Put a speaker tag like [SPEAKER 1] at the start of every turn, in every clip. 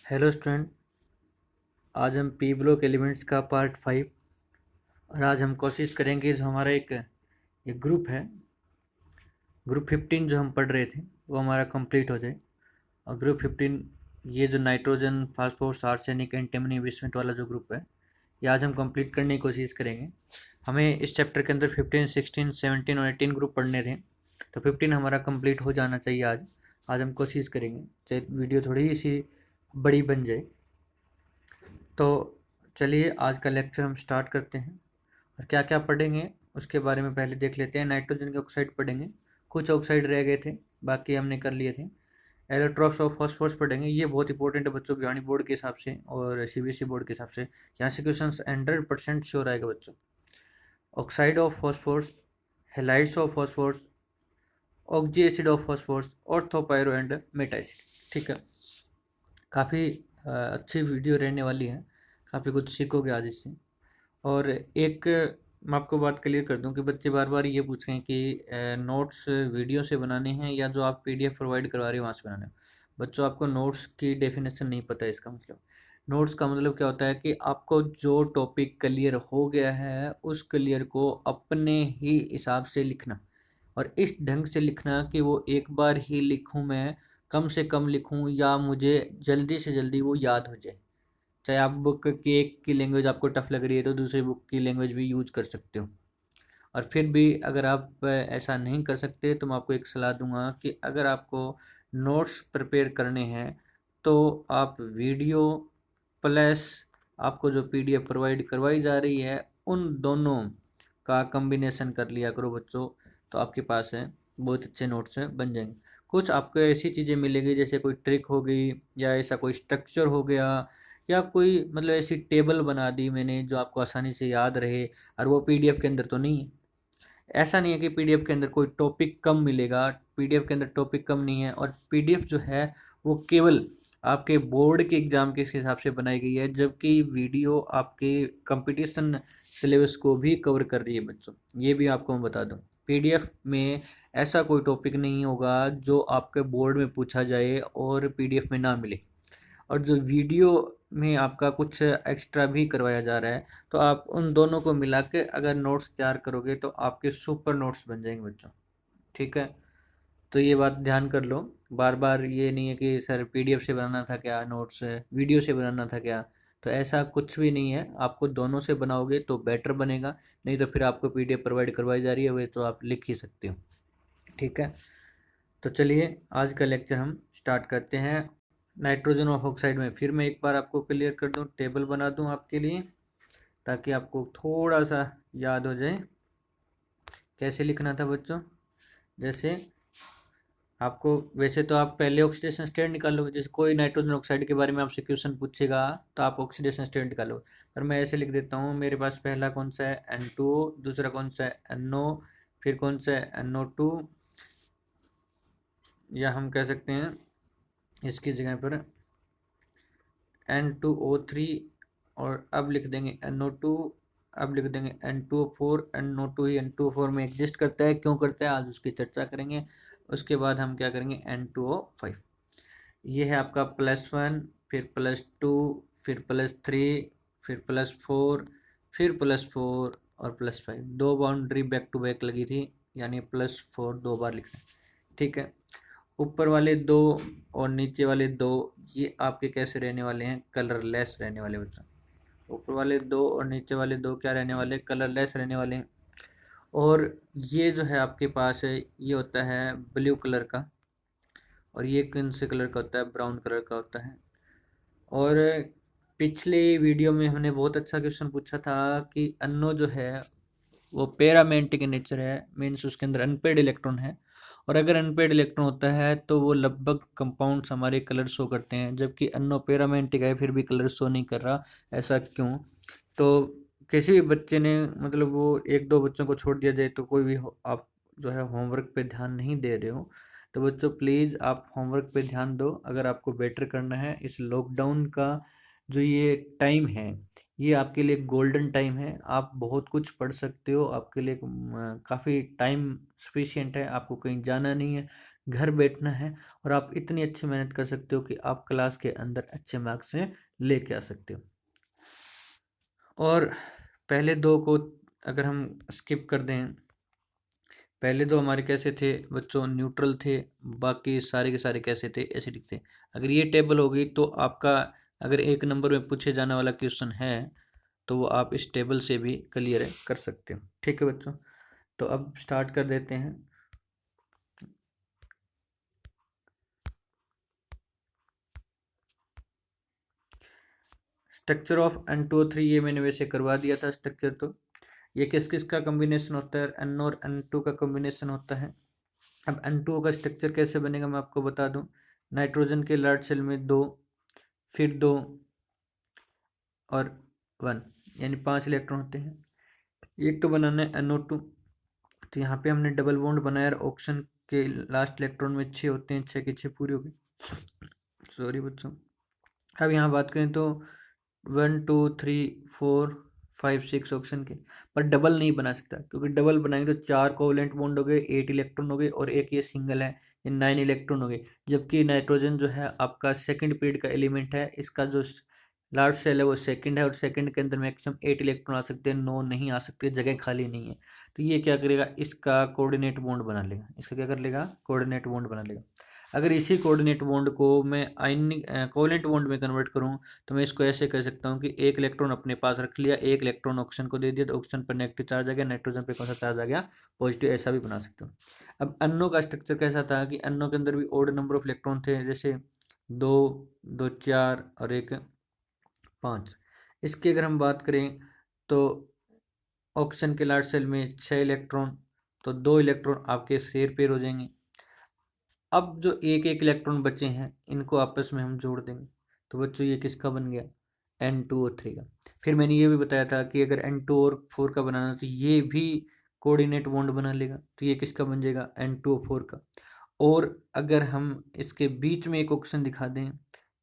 [SPEAKER 1] Hello student. आज हम P block elements का पार्ट 5 और आज हम कोशिश करेंगे जो हमारा एक ग्रुप है, ग्रुप 15 जो हम पढ़ रहे थे वो हमारा कंप्लीट हो जाए। और ग्रुप 15 ये जो nitrogen phosphorus arsenic antimony bismuth वाला जो ग्रुप है ये आज हम कंप्लीट करने की कोशिश करेंगे। हमें इस चैप्टर के अंदर 15, 16, 17 और 18 ग्रुप पढ़ने थे, तो 15 हमारा कंप्लीट हो जाना चाहिए आज। आज हम कोशिश करेंगे चाहे वीडियो थोड़ी सी बड़ी बन जाए। तो चलिए आज का लेक्चर हम स्टार्ट करते हैं और क्या क्या पढ़ेंगे उसके बारे में पहले देख लेते हैं। नाइट्रोजन के ऑक्साइड पढ़ेंगे, कुछ ऑक्साइड रह गए थे, बाकी हमने कर लिए थे। एलोट्रॉप्स ऑफ फॉस्फोरस पढ़ेंगे, ये बहुत इंपॉर्टेंट है बच्चों, भिवानी बोर्ड के हिसाब से और सीबीएसई बोर्ड के हिसाब से। यहाँ से क्वेश्चन 100% श्योर आएगा बच्चों। Oxide of phosphorus, halides of phosphorus, oxy acid of phosphorus, ortho pyro and meta acid. ठीक है, काफ़ी अच्छी वीडियो रहने वाली है, काफ़ी कुछ सीखोगे आज इससे। और एक मैं आपको बात क्लियर कर दूं कि बच्चे बार बार ये पूछ रहे हैं कि नोट्स वीडियो से बनाने हैं या जो आप पीडीएफ प्रोवाइड करवा रहे हो वहाँ से बनाने हैं। बच्चों आपको नोट्स की डेफिनेशन नहीं पता है। इसका मतलब नोट्स का मतलब क्या होता है कि आपको जो टॉपिक क्लियर हो गया है उस क्लियर को अपने ही हिसाब से लिखना, और इस ढंग से लिखना कि वो एक बार ही लिखूं, मैं कम से कम लिखूं या मुझे जल्दी से जल्दी वो याद हो जाए। चाहे आप बुक की एक की लैंग्वेज आपको टफ लग रही है तो दूसरी बुक की लैंग्वेज भी यूज कर सकते हो। और फिर भी अगर आप ऐसा नहीं कर सकते तो मैं आपको एक सलाह दूंगा कि अगर आपको नोट्स प्रिपेयर करने हैं तो आप वीडियो प्लस आपको जो पीडीएफ प्रोवाइड करवाई जा रही है उन दोनों का कम्बिनेशन कर लिया करो बच्चों। तो आपके पास है बहुत अच्छे नोट्स बन जाएंगे। कुछ आपको ऐसी चीज़ें मिलेगी जैसे कोई ट्रिक हो गई या ऐसा कोई स्ट्रक्चर हो गया या कोई मतलब ऐसी टेबल बना दी मैंने जो आपको आसानी से याद रहे, और वो पीडीएफ के अंदर तो नहीं है। ऐसा नहीं है कि पीडीएफ के अंदर कोई टॉपिक कम मिलेगा, पीडीएफ के अंदर टॉपिक कम नहीं है। और पीडीएफ जो है वो केवल आपके बोर्ड के एग्ज़ाम के हिसाब से बनाई गई है, जबकि वीडियो आपके कंपटीशन सिलेबस को भी कवर कर रही है बच्चों। ये भी आपको मैं बता दूं, पीडीएफ में ऐसा कोई टॉपिक नहीं होगा जो आपके बोर्ड में पूछा जाए और पीडीएफ में ना मिले। और जो वीडियो में आपका कुछ एक्स्ट्रा भी करवाया जा रहा है, तो आप उन दोनों को मिला के अगर नोट्स तैयार करोगे तो आपके सुपर नोट्स बन जाएंगे बच्चों। ठीक है, तो ये बात ध्यान कर लो। बार बार ये नहीं है कि सर पीडीएफ से बनाना था क्या, नोट्स वीडियो से बनाना था क्या, तो ऐसा कुछ भी नहीं है। आपको दोनों से बनाओगे तो बेटर बनेगा, नहीं तो फिर आपको पीडीएफ प्रोवाइड करवाई जा रही है वे तो आप लिख ही सकते हो। ठीक है, तो चलिए आज का लेक्चर हम स्टार्ट करते हैं। नाइट्रोजन ऑक्साइड में फिर मैं एक बार आपको क्लियर कर दूं, टेबल बना दूं आपके लिए ताकि आपको थोड़ा सा याद हो जाए कैसे लिखना था बच्चों। जैसे आपको वैसे तो आप पहले ऑक्सीडेशन स्टेट निकालोगे, जैसे कोई नाइट्रोजन ऑक्साइड के बारे में आपसे क्वेश्चन पूछेगा तो आप ऑक्सीडेशन स्टेट निकालोगे। पर मैं ऐसे लिख देता हूँ, मेरे पास पहला कौन सा है N2, दूसरा कौन सा है NO, फिर कौन सा है NO2, या हम कह सकते हैं इसकी जगह पर N2O3, और अब लिख देंगे NO2, अब लिख देंगे N2O4। NO2 ही N2O4 में एग्जिस्ट करता है, क्यों करता है आज उसकी चर्चा करेंगे। उसके बाद हम क्या करेंगे N2O5। ये है आपका +1, फिर +2, फिर +3, फिर +4, फिर +4 और +5। दो बाउंड्री बैक टू बैक लगी थी, यानी +4 दो बार लिखना है। ठीक है, ऊपर वाले दो और नीचे वाले दो ये आपके कैसे रहने वाले हैं, कलरलेस रहने वाले बच्चों। ऊपर वाले दो और नीचे वाले दो क्या रहने वाले, कलरलेस रहने वाले हैं। और ये जो है आपके पास है ये होता है ब्लू कलर का, और ये कौन से कलर का होता है, ब्राउन कलर का होता है। और पिछले वीडियो में हमने बहुत अच्छा क्वेश्चन पूछा था कि अन्नो जो है वो पैरामेंटिक इन नेचर है, मीन्स उसके अंदर अनपेड इलेक्ट्रॉन है। और अगर अनपेड इलेक्ट्रॉन होता है तो वो लगभग कंपाउंड्स हमारे कलर शो करते हैं, जबकि अन्नो पैरामेंटिक है फिर भी कलर शो नहीं कर रहा। ऐसा क्यों? तो किसी भी बच्चे ने मतलब वो एक दो बच्चों को छोड़ दिया जाए तो कोई भी आप जो है होमवर्क पे ध्यान नहीं दे रहे हो, तो बच्चों प्लीज़ आप होमवर्क पे ध्यान दो अगर आपको बेटर करना है। इस लॉकडाउन का जो ये टाइम है ये आपके लिए गोल्डन टाइम है, आप बहुत कुछ पढ़ सकते हो, आपके लिए काफ़ी टाइम सफिशिएंट है, आपको कहीं जाना नहीं है, घर बैठना है और आप इतनी अच्छी मेहनत कर सकते हो कि आप क्लास के अंदर अच्छे मार्क्स से लेके आ सकते हो। और पहले दो को अगर हम स्किप कर दें, पहले दो हमारे कैसे थे बच्चों, न्यूट्रल थे, बाकी सारे के सारे कैसे थे, एसिडिक थे। अगर ये टेबल होगी तो आपका अगर एक नंबर में पूछे जाने वाला क्वेश्चन है तो वो आप इस टेबल से भी क्लियर कर सकते हो। ठीक है बच्चों, तो अब स्टार्ट कर देते हैं। स्ट्रक्चर ऑफ N2O3 ये मैंने वैसे करवा दिया था स्ट्रक्चर। तो ये किस किस का कॉम्बिनेशन होता है, N और N2 का कॉम्बिनेशन होता है। अब N2O का स्ट्रक्चर कैसे बनेगा मैं आपको बता दूं। नाइट्रोजन के लार्ज सेल में 2, फिर 2 और 1, यानी 5 इलेक्ट्रॉन होते हैं। एक तो बनाना है NO2, तो यहाँ पे हमने डबल बॉन्ड बनाया और ऑक्सीजन के लास्ट इलेक्ट्रॉन में 6 होते हैं, 6 के 6 पूरे हो गए। सॉरी बच्चों। अब यहाँ बात करें तो 1 2 3 4 5 6 ऑक्सीजन के, पर डबल नहीं बना सकता क्योंकि डबल बनाएंगे तो 4 कोवलेंट बॉन्ड हो गए, 8 इलेक्ट्रॉन हो गए और एक ये सिंगल है, ये 9 इलेक्ट्रॉन हो गए। जबकि नाइट्रोजन जो है आपका सेकंड पीरियड का एलिमेंट है, इसका जो लार्ज सेल है वो सेकंड है और सेकंड के अंदर मैक्सिमम 8 इलेक्ट्रॉन आ सकते हैं, 9 नहीं आ सकते, जगह खाली नहीं है। तो ये क्या करेगा, इसका कोऑर्डिनेट बॉन्ड बना लेगा। इसका क्या कर लेगा, कोऑर्डिनेट बॉन्ड बना लेगा। अगर इसी कोऑर्डिनेट बॉन्ड को मैं आयनिक कोवलेंट बॉन्ड में कन्वर्ट करूं तो मैं इसको ऐसे कर सकता हूं कि एक इलेक्ट्रॉन अपने पास रख लिया, एक इलेक्ट्रॉन ऑक्सीजन को दे दिया, तो ऑक्सीजन पर नेगेटिव चार्ज आ गया, नाइट्रोजन पे कौन सा चार्ज आ गया, पॉजिटिव। ऐसा भी बना सकता हूँ। अब अन्नो का स्ट्रक्चर कैसा था कि अन्नो के अंदर भी ओड नंबर ऑफ इलेक्ट्रॉन थे, जैसे 2 2 4 और एक 5। इसकी अगर हम बात करें तो ऑक्सीजन के लार्ज सेल में 6 इलेक्ट्रॉन, तो 2 इलेक्ट्रॉन आपके शेयर पेयर हो जाएंगे। अब जो एक एक इलेक्ट्रॉन बचे हैं इनको आपस में हम जोड़ देंगे, तो बच्चों ये किसका बन गया, N2O3 का। फिर मैंने ये भी बताया था कि अगर N2O4 का बनाना तो ये भी कोऑर्डिनेट बॉन्ड बना लेगा, तो ये किसका बन जाएगा, N2O4 का। और अगर हम इसके बीच में एक ऑप्शन दिखा दें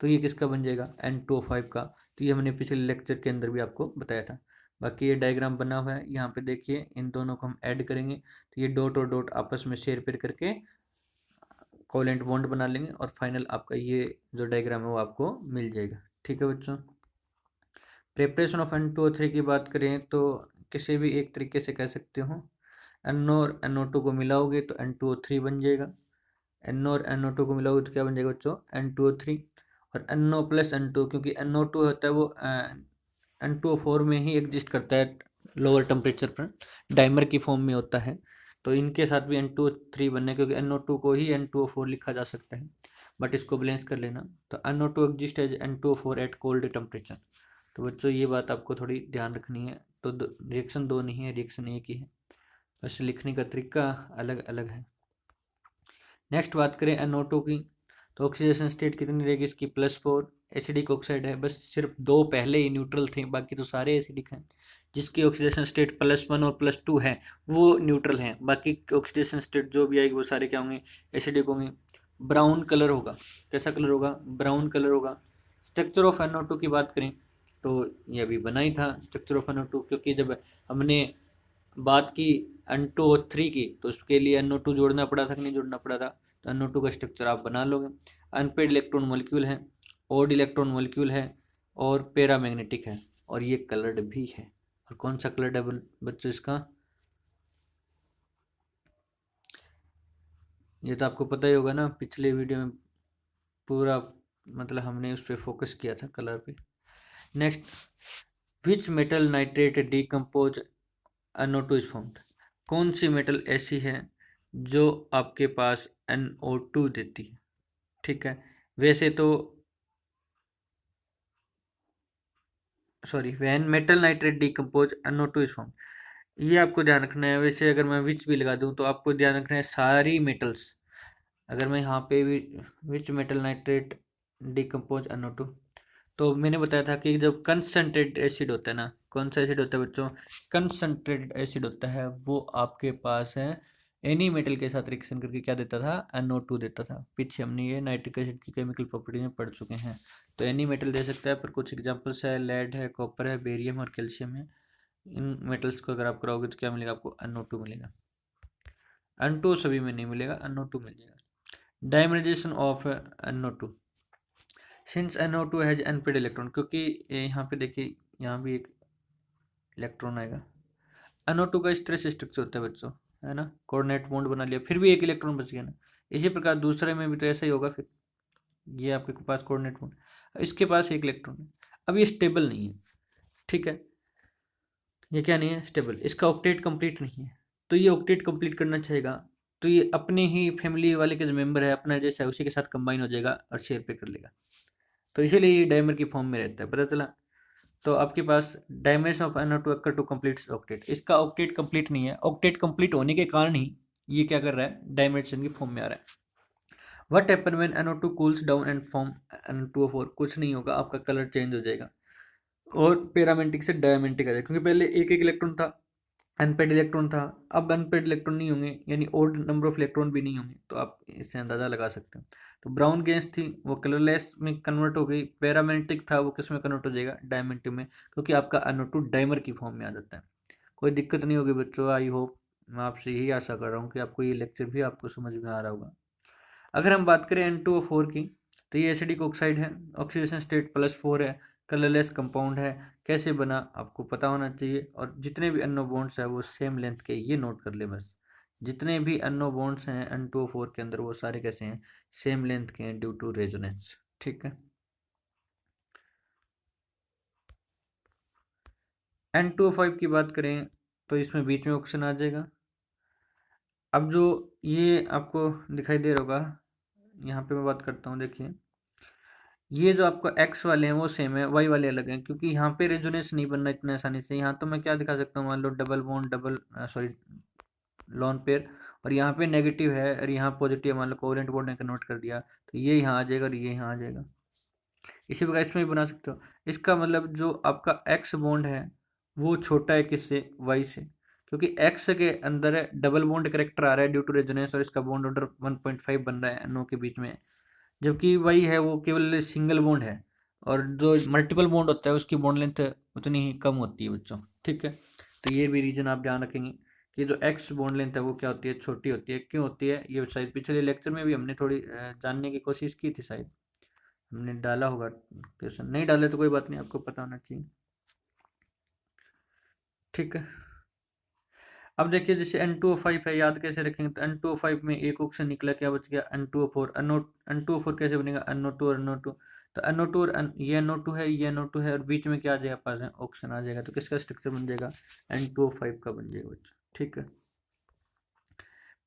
[SPEAKER 1] तो ये किसका बन जाएगा, N2O5 का। तो ये हमने पिछले लेक्चर के अंदर भी आपको बताया था। बाकी ये डायग्राम बना हुआ है, यहाँ पे देखिए इन दोनों को हम ऐड करेंगे तो ये डॉट और डॉट आपस में शेयर पेयर करके कोवेलेंट बॉन्ड बना लेंगे और फाइनल आपका ये जो डायग्राम है वो आपको मिल जाएगा। ठीक है बच्चों। प्रिपरेशन ऑफ N2O3 की बात करें तो किसी भी एक तरीके से कह सकते हो, NO और NO2 को मिलाओगे तो N2O3 बन जाएगा। NO और NO2 को मिलाओगे तो क्या बन जाएगा बच्चों, N2O3। और NO प्लस N2, क्योंकि NO2 होता है वो N2O4 में ही एग्जिस्ट करता है लोअर टेम्परेचर पर, डाइमर की फॉर्म में होता है। तो इनके साथ भी N2O3 बनना है, क्योंकि NO2 को ही N2O4 लिखा जा सकता है, बट इसको बैलेंस कर लेना। तो NO2 exist as N2O4 at cold temperature. तो बच्चों ये बात आपको थोड़ी ध्यान रखनी है। तो रिएक्शन दो नहीं है, रिएक्शन एक ही है, बस लिखने का तरीका अलग अलग है। नेक्स्ट बात करें NO2 की, तो ऑक्सीडेशन स्टेट कितनी रहेगी इसकी, +4। एसिडिक ऑक्साइड है, बस सिर्फ 2 पहले ही न्यूट्रल थे, बाकी तो सारे एसिडिक हैं। जिसकी ऑक्सीडेशन स्टेट +1 और +2 है वो न्यूट्रल हैं, बाकी ऑक्सीडेशन स्टेट जो भी आएगी वो सारे क्या होंगे, एसिडिक होंगे। ब्राउन कलर होगा, कैसा कलर होगा, ब्राउन कलर होगा। स्ट्रक्चर ऑफ NO2 की बात करें तो ये अभी बना ही था स्ट्रक्चर ऑफ NO2, क्योंकि जब हमने बात की N2O3 की तो उसके लिए NO2 जोड़ना पड़ा था कि नहीं जोड़ना पड़ा था, तो NO2 का स्ट्रक्चर आप बना लोगे। अनपेड इलेक्ट्रॉन मॉलिक्यूल है, ओड इलेक्ट्रॉन मॉलिक्यूल है और पैरामैग्नेटिक है, और ये कलर्ड भी है। और कौन सा कलर्ड है बच्चों इसका, ये तो आपको पता ही होगा ना, पिछले वीडियो में पूरा मतलब हमने उस पर फोकस किया था कलर पे। Next, which metal nitrate decompose NO2 is found. कौन सी मेटल ऐसी है जो आपके पास NO2 देती है। ठीक है, वैसे तो sorry, when metal nitrate decompose NO2 is found, ये आपको ध्यान रखना है। वैसे अगर मैं विच भी लगा दूं तो आपको ध्यान रखना है सारी मेटल्स। अगर मैं यहाँ पे which metal nitrate decompose NO2, तो मैंने बताया था कि जब कंसनट्रेटेड एसिड होता है ना, कौन सा एसिड होता है बच्चों, कंसनट्रेटेड एसिड होता है, वो आपके पास है एनी मेटल के साथ रिएक्शन करके क्या देता था, NO2 देता था। पीछे हमने ये नाइट्रिक एसिड की केमिकल प्रॉपर्टी में पढ़ चुके हैं। तो एनी मेटल दे सकता है, पर कुछ एग्जांपल्स है, लेड है, कॉपर है, बेरियम और कैल्शियम है। इन मेटल्स को अगर आप कराओगे तो क्या मिलेगा आपको, NO2 मिलेगा। N2 सभी में नहीं मिलेगा, NO2 मिल जाएगा। Dimerisation of NO2 since NO2 has unpaired electron, क्योंकि यहाँ पे देखिए यहाँ भी एक इलेक्ट्रॉन आएगा। NO2 का इस तरह से स्ट्रक्चर होता है बच्चों, है ना, कोऑर्डिनेट बॉन्ड बना लिया, फिर भी एक इलेक्ट्रॉन बच गया ना। इसी प्रकार दूसरे में भी तो ऐसा ही होगा। फिर ये आपके पास कोऑर्डिनेट बॉन्ड, इसके पास एक इलेक्ट्रॉन है, अब ये स्टेबल नहीं है, ठीक है, ये क्या नहीं है, स्टेबल, इसका ऑक्टेट कंप्लीट नहीं है। तो ये ऑक्टेट कंप्लीट करना चाहेगा तो ये अपने ही फैमिली वाले के जो मेंबर है अपना जैसा है उसी के साथ कंबाइन हो जाएगा और शेयर पे कर लेगा। तो इसीलिए ये डायमर की फॉर्म में रहता है, पता चला। तो आपके पास dimension of NO2 occur to complete octet, इसका ऑक्टेट कंप्लीट नहीं है, ऑक्टेट कंप्लीट होने के कारण ही ये क्या कर रहा है, डायमेंशन की फॉर्म में आ रहा है। What happen when NO2 cools down and form N2O4, कुछ नहीं होगा, आपका कलर चेंज हो जाएगा और पैरामेंटिक से डायमेंटिक आ जाएगा, क्योंकि पहले एक एक इलेक्ट्रॉन था, अनपेड इलेक्ट्रॉन था, अब अनपेड इलेक्ट्रॉन नहीं होंगे, यानी ओड नंबर ऑफ इलेक्ट्रॉन भी नहीं होंगे, तो आप इससे अंदाजा लगा सकते हो। तो ब्राउन गैस थी वो कलरलेस में कन्वर्ट हो गई, पैरामेंटिक था वो किस में कन्वर्ट हो जाएगा, डायमेंटिक में, क्योंकि आपका NO2 डाइमर की फॉर्म में आ जाता है। कोई दिक्कत नहीं होगी बच्चों, आई होप, मैं आपसे यही आशा कर रहा हूँ कि आपको ये लेक्चर भी आपको समझ में आ रहा होगा। अगर हम बात करें N2O4 की, तो ये एसिडिक ऑक्साइड है, ऑक्सीडेशन स्टेट +4 है, कलरलेस कंपाउंड है, कैसे बना आपको पता होना चाहिए, और जितने भी NO बॉन्ड्स है वो सेम लेंथ के, ये नोट कर ले बस, जितने भी NO बॉन्ड्स हैं N2O4 के अंदर वो सारे कैसे हैं, सेम लेंथ के हैं ड्यू टू रेजोनेंस, ठीक है। N2O5 की बात करें तो इसमें बीच में ऑक्सीजन आ जाएगा। अब जो ये आपको दिखाई दे रहा होगा, यहाँ पे मैं बात करता हूँ, देखिए ये जो आपको एक्स वाले हैं वो सेम है, वाई वाले अलग हैं, क्योंकि यहाँ पे रेजोनेंस नहीं बनना इतने आसानी से। यहाँ तो मैं क्या दिखा सकता हूँ, मान लो double bond, double sorry lone pair, और यहाँ पे नेगेटिव है और यहाँ पॉजिटिव, मान लो कोवेलेंट बॉन्ड ने कन्वर्ट कर दिया, तो ये यहाँ आ जाएगा और ये यहाँ आ जाएगा। इसी प्रकार इसमें भी बना सकते हो। इसका मतलब जो आपका एक्स बॉन्ड है वो छोटा है किससे, वाई से, क्योंकि एक्स के अंदर डबल बॉन्ड करेक्टर आ रहा है ड्यू टू रेजोनेंस और इसका बॉन्ड ऑर्डर 1.5 बन रहा है NO के बीच में, जबकि वाई है वो केवल सिंगल बॉन्ड है, और जो मल्टीपल बॉन्ड होता है उसकी बॉन्ड लेंथ उतनी ही कम होती है बच्चों, ठीक है। तो ये भी रीजन आप ध्यान रखेंगे कि जो एक्स बॉन्ड लेंथ है वो क्या होती है, छोटी होती है। क्यों होती है ये शायद पिछले लेक्चर में भी हमने थोड़ी जानने की कोशिश की थी, शायद हमने डाला होगा क्वेश्चन, नहीं डाले तो कोई बात नहीं, आपको पता होना चाहिए, ठीक है। अब देखिए जैसे N2O5 है, याद कैसे रखेंगे, तो N2O5 में एक ऑक्सीजन निकला, क्या बच गया, N2O4, N2O4 कैसे बनेगा, NO2 और NO2, तो NO2 और ये NO2 है, ये NO2 है, और बीच में क्या आ जाएगा, पास में ऑक्सीजन आ जाएगा, तो किसका स्ट्रक्चर बन जाएगा, N2O5 का बन जाएगा बच्चों, ठीक है।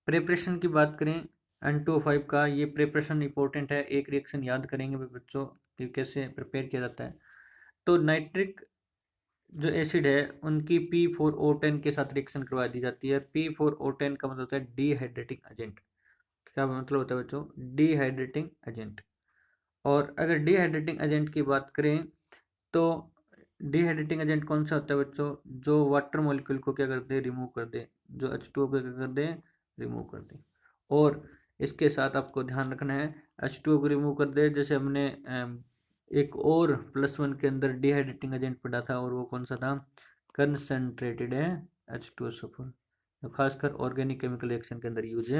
[SPEAKER 1] प्रिपरेशन की बात करें N2O5 का, ये प्रिपरेशन इंपॉर्टेंट है, एक रिएक्शन याद करेंगे बच्चों कि कैसे प्रिपेयर किया जाता है। तो नाइट्रिक जो एसिड है उनकी P4O10 के साथ रिएक्शन करवा दी जाती है। P4O10 का मतलब होता है डिहाइड्रेटिंग एजेंट। क्या मतलब होता है बच्चों, डिहाइड्रेटिंग एजेंट। और अगर डिहाइड्रेटिंग एजेंट की बात करें तो डिहाइड्रेटिंग एजेंट कौन सा होता है बच्चों, जो वाटर मॉलिक्यूल को क्या कर दे, रिमूव कर दे, जो H2O को क्या कर दे, रिमूव कर दे। और इसके साथ आपको ध्यान रखना है, H2O को रिमूव कर दे, जैसे हमने एक और +1 के अंदर डिहाइड्रेटिंग एजेंट पढ़ा था, और वो कौन सा था, कंसनट्रेटेड है H2SO4, जो खासकर ऑर्गेनिक केमिकल रिएक्शन के अंदर यूज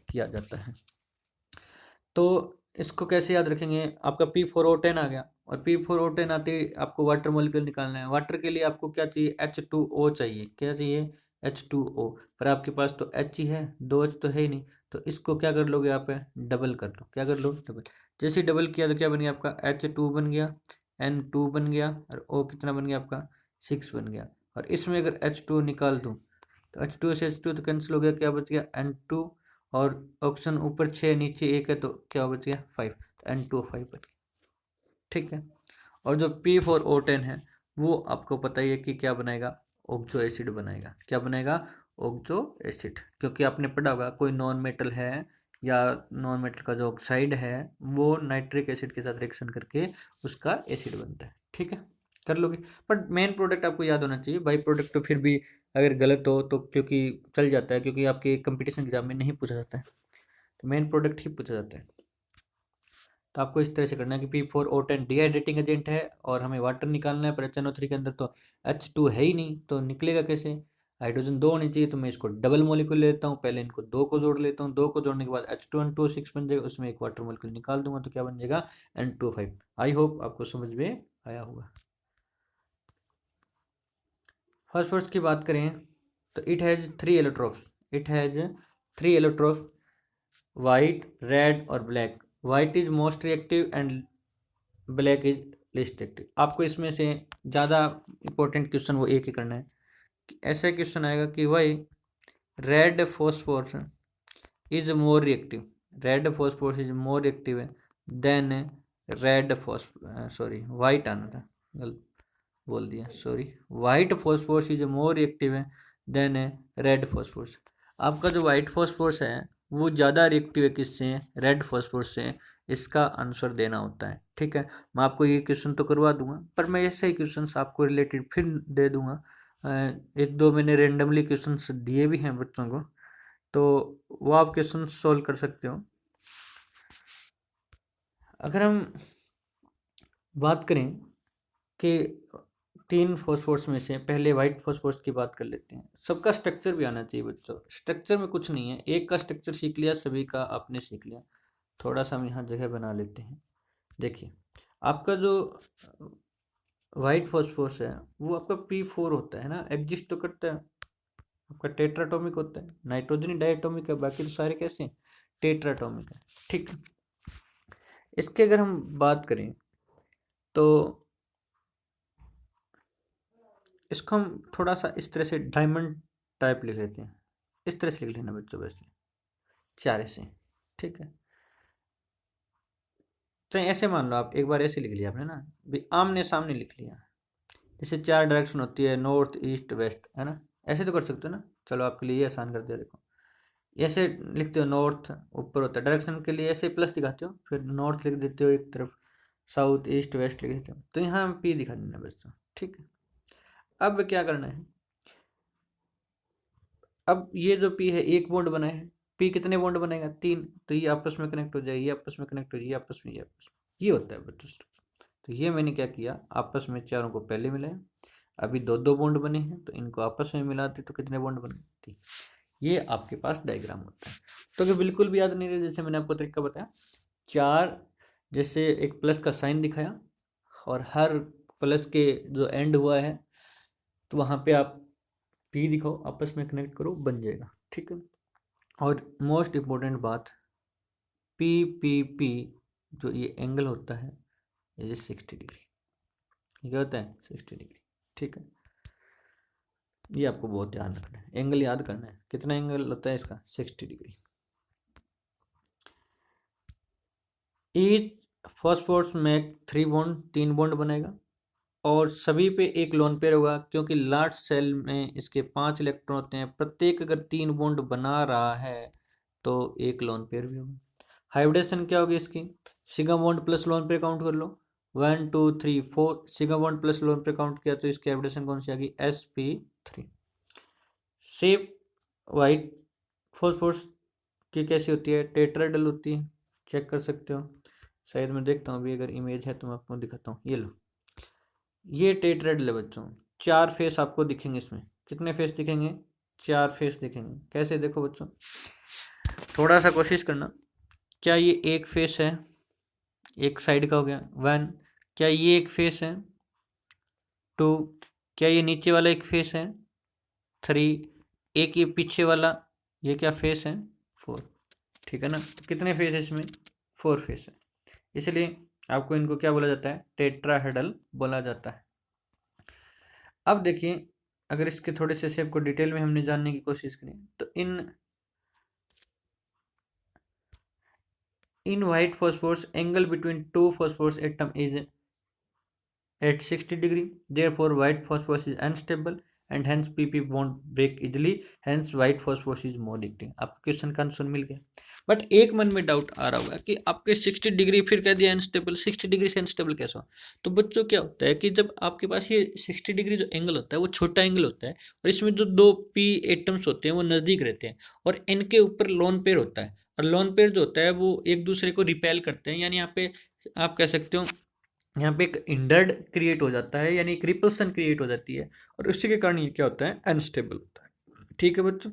[SPEAKER 1] किया जाता है। तो इसको कैसे याद रखेंगे, आपका P4O10 आ गया, और P4O10 आते ही आपको वाटर मॉलिक्यूल निकालना है। वाटर के लिए आपको क्या चाहिए, H2O चाहिए, क्या चाहिए, H2O, पर आपके पास तो H ही है, 2H तो है ही नहीं, तो इसको क्या कर लोगे आप, डबल कर लो, क्या कर लो, डबल। जैसे डबल किया तो क्या बन गया आपका, H2 बन गया, N2 बन गया, और O कितना बन गया आपका, 6 बन गया। और इसमें अगर H2 निकाल दूँ तो H2 से H2 तो कैंसिल हो गया, क्या बच गया, N2, और ऑप्शन ऊपर 6 नीचे 1 है, तो क्या बच गया, 5, तो N2O5 बच गया, ठीक है। और जो P4O10 है वो आपको पता ही है कि क्या बनाएगा, ऑक्सो एसिड बनाएगा, क्या बनाएगा, ऑक्सो एसिड, क्योंकि आपने पढ़ा होगा कोई नॉन मेटल है या नॉन मेटल का जो ऑक्साइड है वो नाइट्रिक एसिड के साथ रिएक्शन करके उसका एसिड बनता है, ठीक है, कर लोगे। बट मेन प्रोडक्ट आपको याद होना चाहिए, बाई प्रोडक्ट तो फिर भी अगर गलत हो तो क्योंकि चल जाता है, क्योंकि आपके कंपटीशन एग्जाम में नहीं पूछा जाता है, तो मेन प्रोडक्ट ही पूछा जाता है। तो आपको इस तरह से करना है कि P4O10 डिहाइड्रेटिंग एजेंट है और हमें वाटर निकालना है, पर HNO3 के अंदर तो H2 है ही नहीं, तो निकलेगा कैसे, हाइड्रोजन 2 होनी चाहिए, तो मैं इसको डबल मॉलिक्यूल लेता हूँ, पहले इनको 2 को जोड़ लेता हूँ, 2 को जोड़ने के बाद H2N2O6 बन जाएगा, उसमें एक वाटर मॉलिक्यूल निकाल दूंगा तो क्या बन जाएगा N2O5। आई होप आपको समझ में आया होगा। फॉस्फोरस की बात करें तो it has 3 electrodes, it has 3 electrodes, white, red और black. White is most reactive and black is least active. आपको इसमें से ज़्यादा इंपॉर्टेंट क्वेश्चन वो एक ही करना है। ऐसा क्वेश्चन आएगा कि why red phosphorus is more reactive, red phosphorus is more reactive than red sorry white आना था, गलत बोल दिया, sorry. White phosphorus is more reactive than red phosphorus. आपका जो वाइट फॉस्फोरस है वो ज़्यादा रिएक्टिव है किससे, रेड फॉस्फोरस से। इसका आंसर देना होता है, ठीक है। मैं आपको ये क्वेश्चन तो करवा दूंगा, पर मैं ऐसे ही क्वेश्चन आपको रिलेटेड फिर दे दूंगा। एक दो मैंने रेंडमली क्वेश्चन दिए भी हैं बच्चों को, तो वो आप क्वेश्चन सोल्व कर सकते हो। अगर हम बात करें कि 3 फॉस्फोरस में से पहले वाइट फॉस्फोरस की बात कर लेते हैं। सबका स्ट्रक्चर भी आना चाहिए बच्चों, स्ट्रक्चर में कुछ नहीं है, एक का स्ट्रक्चर सीख लिया सभी का आपने सीख लिया। थोड़ा सा हम यहाँ जगह बना लेते हैं। देखिए आपका जो वाइट फॉस्फोरस है वो आपका P4 होता है ना, एग्जिस्ट तो करता है, आपका टेट्राटॉमिक होता है, नाइट्रोजन डायटोमिक है, बाकी तो सारे कैसे टेट्राटॉमिक है, ठीक है। इसके अगर हम बात करें तो इसको हम थोड़ा सा इस तरह से डायमंड टाइप लिख लेते हैं, इस तरह से लिख लेना बच्चों, वैसे 4 ऐसे, ठीक है। तो ऐसे मान लो आप एक बार ऐसे लिख लिया आपने ना, भी आमने सामने लिख लिया, जैसे 4 डायरेक्शन होती है, नॉर्थ ईस्ट वेस्ट, है ना, ऐसे तो कर सकते हो ना। चलो आपके लिए ये आसान कर दिया, देखो ऐसे लिखते हो, नॉर्थ ऊपर होता है, डायरेक्शन के लिए ऐसे प्लस दिखाते हो, फिर नॉर्थ लिख देते हो एक तरफ, साउथ ईस्ट वेस्ट लिख देते हो, तो यहाँ P दिखा देना बच्चों, ठीक है। अब क्या करना है, अब ये जो P है एक बॉन्ड बनाए है, P कितने बॉन्ड बनेगा 3, तो ये आपस में कनेक्ट हो जाएगी, ये आपस में कनेक्ट हो जाएगी, आपस में, ये आपस में, ये होता है बच्चों। तो ये मैंने क्या किया, आपस में चारों को पहले मिलाया, अभी 2-2 बॉन्ड बने हैं तो इनको आपस में मिलाते तो कितने बॉन्ड बने, ये आपके पास डायग्राम होता है। तो अगर बिल्कुल भी याद नहीं रहे, जैसे मैंने आपको तरीका बताया, 4 जैसे एक प्लस का साइन दिखाया और हर प्लस के जो एंड हुआ है तो वहाँ पे आप P दिखाओ, आपस में कनेक्ट करो, बन जाएगा, ठीक है। और मोस्ट इम्पोर्टेंट बात, PPP जो ये एंगल होता है ये 60 डिग्री, ये क्या होता है 60 डिग्री, ठीक है। ये आपको बहुत ध्यान रखना है, एंगल याद करना है, कितना एंगल होता है इसका 60 डिग्री। ईच फॉस्फोरस में 3 बॉन्ड, 3 बॉन्ड बनेगा और सभी पे एक लोन पेयर होगा, क्योंकि लार्ज सेल में इसके 5 इलेक्ट्रॉन होते हैं, प्रत्येक अगर 3 बॉन्ड बना रहा है तो एक लोन पेयर भी होगा। हाइब्रिडेशन क्या होगी इसकी, sigma bond plus lone pair count कर लो, 1 2 3 4, sigma bond plus lone pair count किया तो इसकी हाइब्रिडेशन कौन सी आ गई sp3। शेप वाइट फॉस्फोरस की कैसी होती है, टेट्राहेड्रल होती है, चेक कर सकते हो, शायद मैं देखता हूँ अभी अगर इमेज है तो मैं आपको दिखाता हूँ। ये लो, ये टेट्राहेड्रल है बच्चों, 4 फेस आपको दिखेंगे इसमें, कितने फेस दिखेंगे 4 फेस दिखेंगे। कैसे देखो बच्चों, थोड़ा सा कोशिश करना, क्या ये एक फेस है, एक साइड का हो गया 1, क्या ये एक फेस है 2, क्या ये नीचे वाला एक फेस है 3, एक ये पीछे वाला ये क्या फेस है 4, ठीक है ना। तो कितने फेस है इसमें 4 फेस है, इसलिए आपको इनको क्या बोला जाता है, टेट्राहेड्रल बोला जाता है। अब देखिए अगर इसके थोड़े से शेप को डिटेल में हमने जानने की कोशिश करें तो इन white phosphorus angle between 2 phosphorus atom is at 60 degree, therefore white phosphorus is unstable and hence pp won't break easily, hence white phosphorus is more reacting। आपको क्वेश्चन का आंसर मिल गया, बट एक मन में डाउट आ रहा होगा कि आपके 60 डिग्री फिर कह दिया अनस्टेबल, 60 डिग्री से अनस्टेबल कैसा हो। तो बच्चों क्या होता है कि जब आपके पास ये 60 डिग्री जो एंगल होता है वो छोटा एंगल होता है और इसमें जो 2 p एटम्स होते हैं वो नज़दीक रहते हैं और इनके ऊपर लोन पेयर होता है, और लोन पेयर जो होता है वो एक दूसरे को रिपेल करते हैं, यानी यहाँ पे आप कह सकते हो यहाँ पे एक इंडर्ड क्रिएट हो जाता है, यानी एक रिपल्सन क्रिएट हो जाती है और उसी के कारण ये क्या होता है अनस्टेबल होता है। ठीक है बच्चों।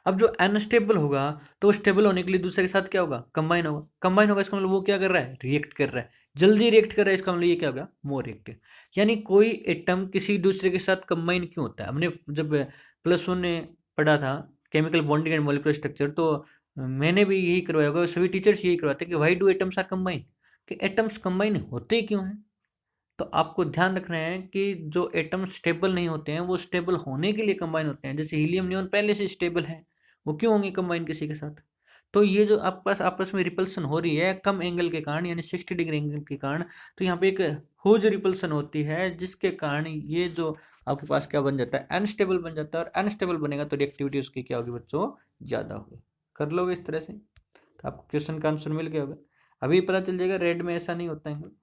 [SPEAKER 1] अब जो अनस्टेबल होगा तो वो स्टेबल होने के लिए दूसरे के साथ क्या होगा, कंबाइन होगा। कंबाइन होगा इसका मतलब वो क्या कर रहा है, रिएक्ट कर रहा है, जल्दी रिएक्ट कर रहा है, इसका मतलब ये क्या होगा, मोर रिएक्टिव। यानी कोई एटम किसी दूसरे के साथ कंबाइन क्यों होता है, हमने जब +1 में पढ़ा था chemical bonding and molecular structure, तो मैंने भी यही करवाया होगा, सभी टीचर्स यही करवाते हैं कि why do atoms are combine, कि एटम्स कंबाइन होते क्यों हैं। तो आपको ध्यान रखना है कि जो एटम स्टेबल नहीं होते हैं वो स्टेबल होने के लिए कंबाइन होते हैं। जैसे हीलियम नियॉन पहले से स्टेबल है, वो क्यों होंगे कंबाइन किसी के साथ। तो ये जो आपके पास आपस में रिपल्सन हो रही है कम एंगल के कारण, यानी 60 डिग्री एंगल के कारण, तो यहाँ पे एक हुज रिपल्सन होती है, जिसके कारण ये जो आपके पास क्या बन जाता है, अनस्टेबल बन जाता है। और अनस्टेबल बनेगा तो रिएक्टिविटी उसकी क्या होगी बच्चों, ज़्यादा होगी। कर लोगे इस तरह से तो आपको क्वेश्चन का आंसर मिल गया होगा। अभी पता चल जाएगा रेड में ऐसा नहीं होता है।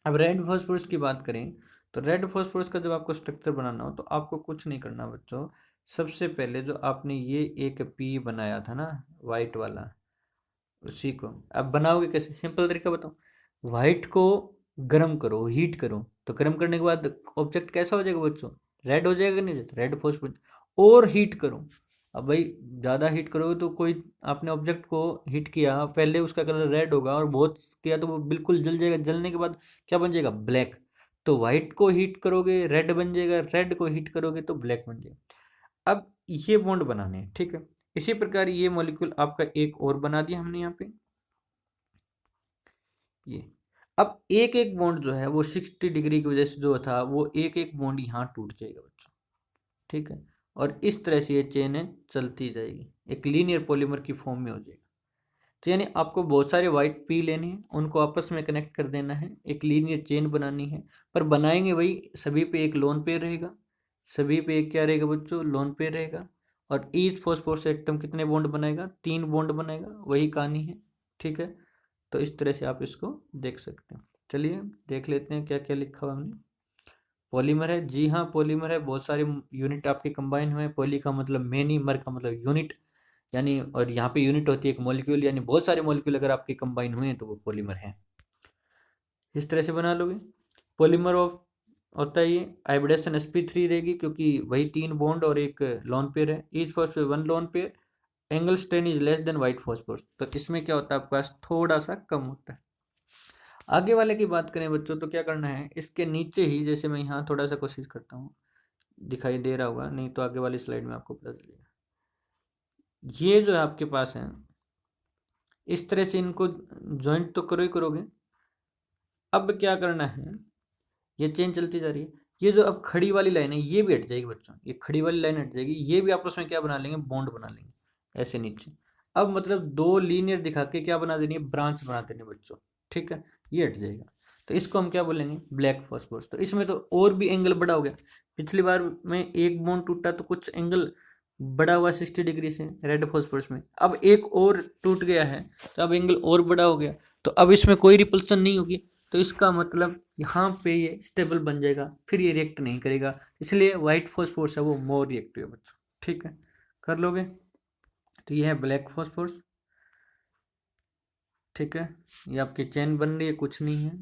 [SPEAKER 1] अब रेड फॉस्फोरस की बात करें तो रेड फॉस्फोरस का जब आपको स्ट्रक्चर बनाना हो तो आपको कुछ नहीं करना बच्चों। सबसे पहले जो आपने ये एक पी बनाया था ना वाइट वाला, उसी को अब बनाओगे कैसे, सिंपल तरीका बताओ। वाइट को गर्म करो, हीट करो, तो गर्म करने के बाद ऑब्जेक्ट कैसा हो जाएगा बच्चों, रेड हो जाएगा नहीं, रेड फॉस्फोरस। और हीट करो, अब भाई ज़्यादा हीट करोगे तो कोई आपने ऑब्जेक्ट को हीट किया पहले उसका कलर रेड होगा, और बहुत किया तो वो बिल्कुल जल जाएगा, जलने के बाद क्या बन जाएगा, ब्लैक। तो वाइट को हीट करोगे रेड बन जाएगा, रेड को हीट करोगे तो ब्लैक बन जाएगा। अब ये बॉन्ड बनाने हैं, ठीक है। इसी प्रकार ये मॉलिक्यूल आपका एक और बना दिया हमने यहाँ पे, ये। अब एक एक बॉन्ड जो है वो 60 डिग्री की वजह से जो था वो एक एक बॉन्ड यहाँ टूट जाएगा बच्चों, ठीक है। और इस तरह से ये चेन है चलती जाएगी, एक लीनियर पॉलीमर की फॉर्म में हो जाएगा। तो यानी आपको बहुत सारे वाइट पी लेने हैं, उनको आपस में कनेक्ट कर देना है, एक लीनियर चेन बनानी है। पर बनाएंगे वही, सभी पे एक लोन पेयर रहेगा, सभी पे एक क्या रहेगा बच्चों, लोन पेयर रहेगा। और ईच फॉस्फोरस एटम कितने बॉन्ड बनाएगा, 3 बॉन्ड बनाएगा, वही कहानी है, ठीक है। तो इस तरह से आप इसको देख सकते हैं। चलिए देख लेते हैं क्या क्या लिखा हुआ हमने। पॉलीमर है, जी हाँ पॉलीमर है, बहुत सारे यूनिट आपके कंबाइन हुए हैं। पॉली का मतलब मेनी, मर का मतलब यूनिट, यानी और यहाँ पे यूनिट होती है एक मॉलिक्यूल, यानी बहुत सारे मॉलिक्यूल अगर आपके कंबाइन हुए हैं तो वो पॉलीमर है। इस तरह से बना लोगे। पॉलीमर ऑफ होता है ये हाइब्रिडेशन sp3 रहेगी, क्योंकि वही 3 बॉन्ड और एक लोन पेयर है, each phosphorus 1 lone pair, angle strain is less than white phosphorus. तो इसमें क्या होता है आपके पास थोड़ा सा कम होता है। आगे वाले की बात करें बच्चों तो क्या करना है, इसके नीचे ही, जैसे मैं यहाँ थोड़ा सा कोशिश करता हूँ, दिखाई दे रहा होगा, नहीं तो आगे वाली स्लाइड में आपको पता चलेगा। ये जो है आपके पास है, इस तरह से इनको ज्वाइंट तो करो ही करोगे। अब क्या करना है, ये चेन चलती जा रही है, ये जो अब खड़ी वाली लाइन है ये भी हट जाएगी बच्चों, ये खड़ी वाली लाइन हट जाएगी, ये भी आपस में क्या बना लेंगे, बॉन्ड बना लेंगे ऐसे नीचे। अब मतलब 2 लीनियर दिखा के क्या बना देनी है, ब्रांच बना देनी बच्चों, ठीक है। ये हट जाएगा, तो इसको हम क्या बोलेंगे, ब्लैक फॉस्फोरस। तो इसमें तो और भी एंगल बड़ा हो गया, पिछली बार में एक बॉन्ड टूटा तो कुछ एंगल बड़ा हुआ 60 डिग्री से रेड फॉस्फोरस में, अब एक और टूट गया है तो अब एंगल और बड़ा हो गया, तो अब इसमें कोई रिपल्सन नहीं होगी। तो इसका मतलब यहाँ पे ये स्टेबल बन जाएगा, फिर ये रिएक्ट नहीं करेगा, इसलिए वाइट फॉस्फोरस है वो मोर रिएक्टिव है बच्चों, ठीक है। कर लोगे। तो ये है ब्लैक फॉस्फोरस, ठीक है। ये आपकी चेन बन रही है, कुछ नहीं है।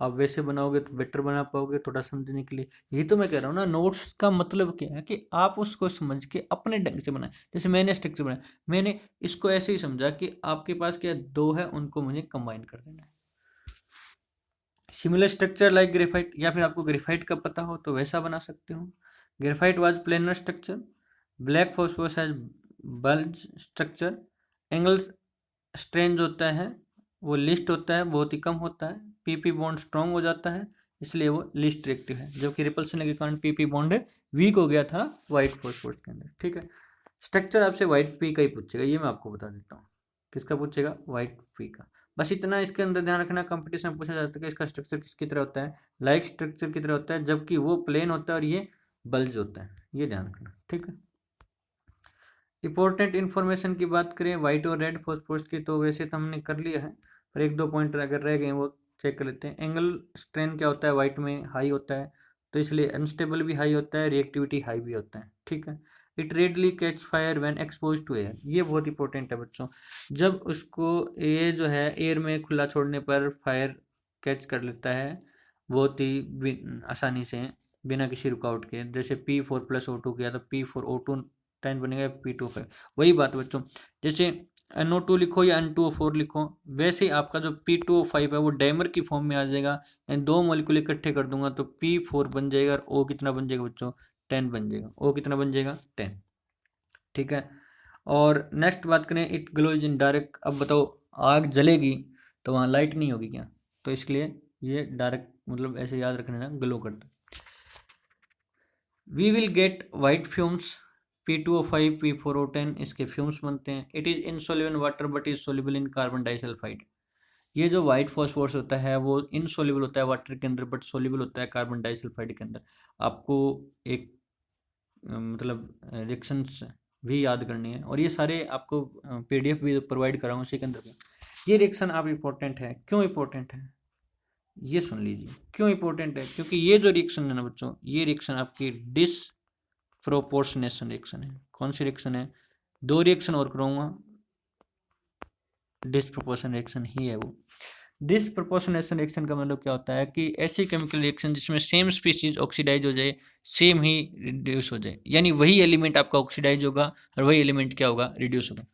[SPEAKER 1] आप वैसे बनाओगे तो बेटर बना पाओगे, थोड़ा समझने के लिए। यही तो मैं कह रहा हूँ ना, नोट्स का मतलब क्या है कि आप उसको समझ के अपने ढंग से बनाए। जैसे मैंने स्ट्रक्चर बनाया, मैंने इसको ऐसे ही समझा कि आपके पास क्या 2 है, उनको मुझे कंबाइन कर देना है। सिमिलर स्ट्रक्चर लाइक ग्रेफाइट, या फिर आपको ग्रेफाइट का पता हो तो वैसा बना सकते हो। Graphite was planar structure, black phosphorus has bulge structure, angle strain जो होता है वो लिस्ट होता है, बहुत ही कम होता है, पीपी बॉन्ड स्ट्रॉन्ग हो जाता है, इसलिए वो लिस्ट रिएक्टिव है, जबकि रिपल्सन के कारण पीपी बॉन्ड वीक हो गया था व्हाइट फॉस्फोरस के अंदर, ठीक है। स्ट्रक्चर आपसे व्हाइट पी का ही पूछेगा, ये मैं आपको बता देता हूँ। किसका पूछेगा, व्हाइट पी का। बस इतना इसके अंदर ध्यान रखना, कंपटीशन में पूछा जाता है कि इसका स्ट्रक्चर किसकी तरह होता है, लाइक स्ट्रक्चर की तरह होता है, जबकि वो प्लेन होता है और ये बल्ज होता है, ये ध्यान रखना, ठीक है। इंपॉर्टेंट इन्फॉर्मेशन की बात करें वाइट और रेड फॉस्फोरस की, तो वैसे तो हमने कर लिया है, पर 1-2 पॉइंट अगर रह गए वो चेक कर लेते हैं। एंगल स्ट्रेन क्या होता है, वाइट में हाई होता है, तो इसलिए अनस्टेबल भी हाई होता है, रिएक्टिविटी हाई भी होता है, ठीक है। It readily catch fire when expose to air, ये बहुत इंपॉर्टेंट है बच्चों। जब उसको ये जो है एयर में खुला छोड़ने पर फायर कैच कर लेता है बहुत ही आसानी से, बिना किसी रुकावट के। जैसे P4+O2 किया तो P4O2 10 बनेगा P2O5। वही बात बच्चों, जैसे NO2 लिखो या N2O4 लिखो, वैसे ही आपका जो P2O5 है वो डाइमर की फॉर्म में आ जाएगा, यानी 2 मॉलिक्यूल इकट्ठे कर दूंगा तो P4 बन जाएगा और O कितना बन जाएगा बच्चों, 10 बन जाएगा। O कितना बन जाएगा, 10। ठीक है। और नेक्स्ट बात करें, इट ग्लोज इन डायरेक्ट। अब बताओ, आग जलेगी तो वहाँ लाइट नहीं होगी क्या? तो इसके लिए ये डायरेक्ट मतलब ऐसे याद रखने ना, ग्लो करता है। We will get white fumes, P2O5 P4O10 इसके फ्यूम्स बनते हैं। It is insoluble in water but is soluble in carbon disulphide. ये जो वाइट फॉस्फोरस होता है वो इनसोल्युबल होता है वाटर के अंदर बट सोल्युबल होता है कार्बन डाइसल्फाइड के अंदर। आपको एक मतलब रिएक्शंस भी याद करनी है, और ये सारे आपको PDF भी प्रोवाइड कर रहा हूँ उसी के अंदर भी। ये रिएक्शन आप इम्पोर्टेंट है, क्यों इम्पोर्टेंट है ये सुन लीजिए। क्यों इम्पोर्टेंट है? क्योंकि ये जो रिएक्शन है ना बच्चों, ये रिएक्शन आपकी डिसप्रोपोर्शनेशन रिएक्शन है। कौन सी रिएक्शन है? 2 रिएक्शन और करूँगा, डिसप्रोपोर्शन रिएक्शन ही है वो। डिसप्रोपोर्शनेशन रिएक्शन का मतलब क्या होता है कि ऐसी केमिकल रिएक्शन जिसमें सेम स्पीशीज ऑक्सीडाइज हो जाए, सेम ही रिड्यूस हो जाए, यानी वही एलिमेंट आपका ऑक्सीडाइज होगा और वही एलिमेंट क्या होगा, रिड्यूस होगा।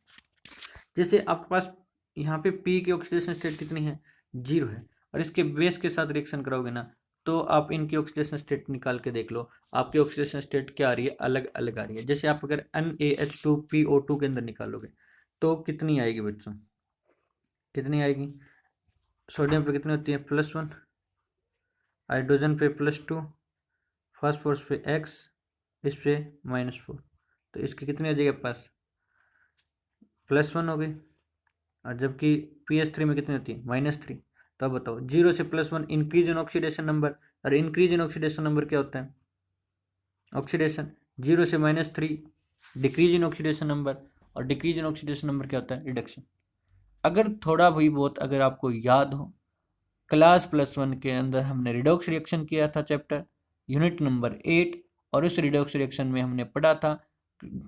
[SPEAKER 1] जैसे आपके पास यहाँ पे P की ऑक्सीडेशन स्टेट कितनी है, 0 है, और इसके बेस के साथ रिएक्शन कराओगे ना तो आप इनकी ऑक्सीडेशन स्टेट निकाल के देख लो, आपकी ऑक्सीडेशन स्टेट क्या आ रही है, अलग अलग आ रही है। जैसे आप अगर NaH2PO2 के अंदर निकालोगे तो कितनी आएगी बच्चों, कितनी आएगी? सोडियम पे कितनी होती है, +1, हाइड्रोजन पे +2, फास्फोरस पे X, इस पे -4, तो इसकी कितनी आ जाएगी आपके पास, +1 हो गई। और जबकि PS3 में कितनी होती है, -3। तो अब बताओ, 0 से +1 इंक्रीज इन ऑक्सीडेशन नंबर, और इंक्रीज इन ऑक्सीडेशन नंबर क्या होता है, ऑक्सीडेशन। 0 से -3 डिक्रीज इन ऑक्सीडेशन नंबर, और डिक्रीज इन ऑक्सीडेशन नंबर क्या होता है, रिडक्शन। अगर थोड़ा भी बहुत अगर आपको याद हो, क्लास +1 के अंदर हमने रिडॉक्स रिएक्शन किया था, चैप्टर यूनिट नंबर 8, और उस रिडॉक्स रिएक्शन में हमने पढ़ा था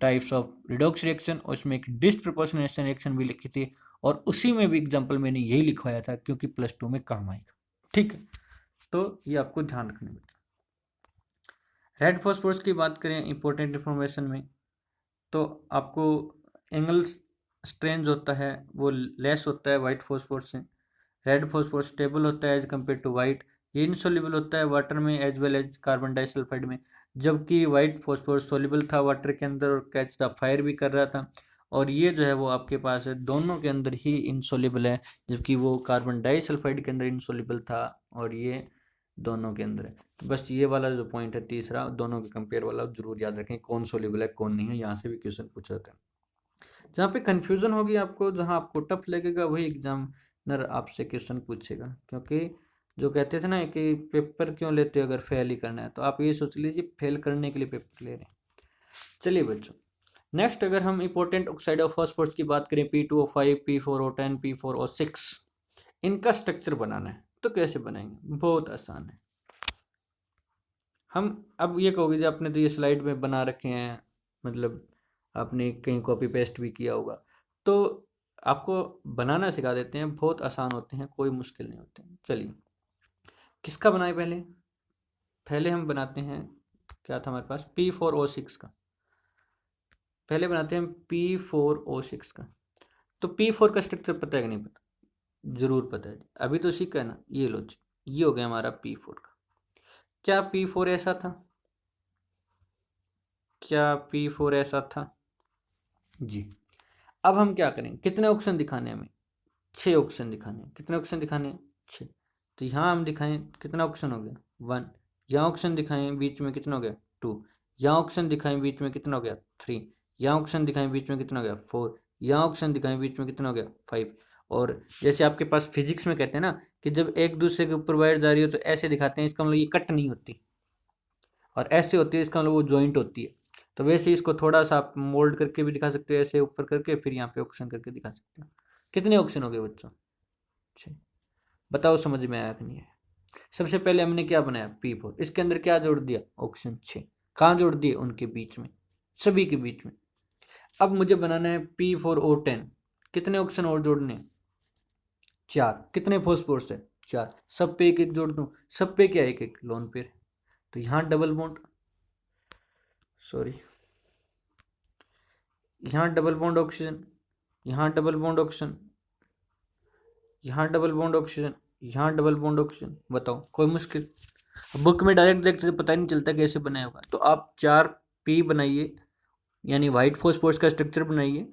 [SPEAKER 1] टाइप्स ऑफ रिडॉक्स रिएक्शन, और उसमें एक डिसप्रोपोर्शनेशन रिएक्शन भी लिखी थी, और उसी में भी एग्जाम्पल मैंने यही लिखवाया था क्योंकि +2 में काम आएगा। ठीक है, तो ये आपको ध्यान रखना है। रेड फॉस्फोरस की बात करें इंपॉर्टेंट इन्फॉर्मेशन में, तो आपको एंगल स्ट्रेंथ होता है वो लेस होता है वाइट फॉस्फोरस से। रेड फॉस्फोरस स्टेबल होता है एज कम्पेयर टू वाइट। ये इनसोल्यूबल होता है वाटर में as well as carbon disulphide में, जबकि वाइट फॉस्फोरस सोल्यूबल था वाटर के अंदर और कैच द फायर भी कर रहा था। और ये जो है वो आपके पास है दोनों के अंदर ही इनसोल्यूबल है, जबकि वो कार्बन डाइसल्फाइड के अंदर इनसोल्यूबल था और ये दोनों के अंदर है। तो बस ये वाला जो पॉइंट है तीसरा, दोनों के कंपेयर वाला जरूर याद रखें, कौन सोल्यूबल है कौन नहीं है, यहाँ से भी क्वेश्चन पूछा जाता है। जहाँ पे कन्फ्यूजन होगी आपको, जहाँ आपको टफ लगेगा, वही एग्जामिनर आपसे क्वेश्चन पूछेगा। क्योंकि जो कहते थे ना कि पेपर क्यों लेते हो अगर फेल ही करना है, तो आप ये सोच लीजिए फेल करने के लिए पेपर ले रहे हैं। चलिए बच्चों, नेक्स्ट अगर हम इंपॉर्टेंट ऑक्साइड ऑफ फॉस्फोरस की बात करें, P2O5 P4O10 P4O6, इनका स्ट्रक्चर बनाना है तो कैसे बनाएंगे, बहुत आसान है। हम अब ये कहोगे जो आपने तो ये स्लाइड में बना रखे हैं, मतलब आपने कहीं कॉपी पेस्ट भी किया होगा, तो आपको बनाना सिखा देते हैं, बहुत आसान होते हैं, कोई मुश्किल नहीं होते हैं। चलिए, किसका बनाए पहले, पहले हम बनाते हैं, क्या था हमारे पास, P4O6 का। पहले बनाते हैं P4O6 का। तो P4 का स्ट्रक्चर पता है कि नहीं पता, जरूर पता है, अभी तो सीखा है ना। ये लो जी, ये हो गया हमारा P4 का। क्या P4 ऐसा था, क्या P4 ऐसा था जी? अब हम क्या करें, कितने ऑप्शन दिखाने हैं हमें, 6 ऑप्शन दिखाने हैं। कितने ऑप्शन दिखाने हैं, 6। तो यहाँ हम दिखाएं, कितना ऑप्शन हो गया, 1। यहाँ ऑप्शन दिखाएं बीच में कितना हो गया, 2। यहाँ ऑप्शन दिखाएं बीच में कितना हो गया, 3। यहाँ ऑप्शन दिखाएं बीच में कितना हो गया, 4। यहाँ ऑप्शन दिखाएं बीच में कितना हो गया, 5। और जैसे आपके पास फिजिक्स में कहते हैं ना कि जब एक दूसरे के ऊपर वायर जा रही हो तो ऐसे दिखाते हैं, इसका मतलब ये कट नहीं होती, और ऐसे होती है इसका मतलब वो जॉइंट होती है। तो वैसे इसको थोड़ा सा आप मोल्ड करके भी दिखा सकते हो, ऐसे ऊपर करके, फिर यहाँ पे ऑप्शन करके दिखा सकते हो। कितने ऑप्शन हो गए बच्चों, 6। बताओ समझ में आया कि नहीं आया? सबसे पहले हमने क्या बनाया, P4, इसके अंदर क्या जोड़ दिया, ऑप्शन 6। कहाँ जोड़ दिए, उनके बीच में, सभी के बीच में। अब मुझे बनाना है P4O10, कितने ऑप्शन और जोड़ने, 4। कितने फॉस्फोरस है, 4। सब पे एक एक जोड़ दूँ, सब पे क्या एक एक लोन पेयर, तो यहाँ डबल बॉन्ड, सॉरी यहाँ डबल बॉन्ड ऑक्सीजन, यहाँ डबल बॉन्ड ऑक्सीजन, यहाँ डबल बॉन्ड ऑक्सीजन, यहाँ डबल बॉन्ड ऑक्सीजन। बताओ कोई मुश्किल? बुक में डायरेक्ट देखते तो पता ही नहीं चलता कैसे बनाया होगा। तो आप 4p बनाइए, यानी वाइट फॉस्फोरस का स्ट्रक्चर बनाइए,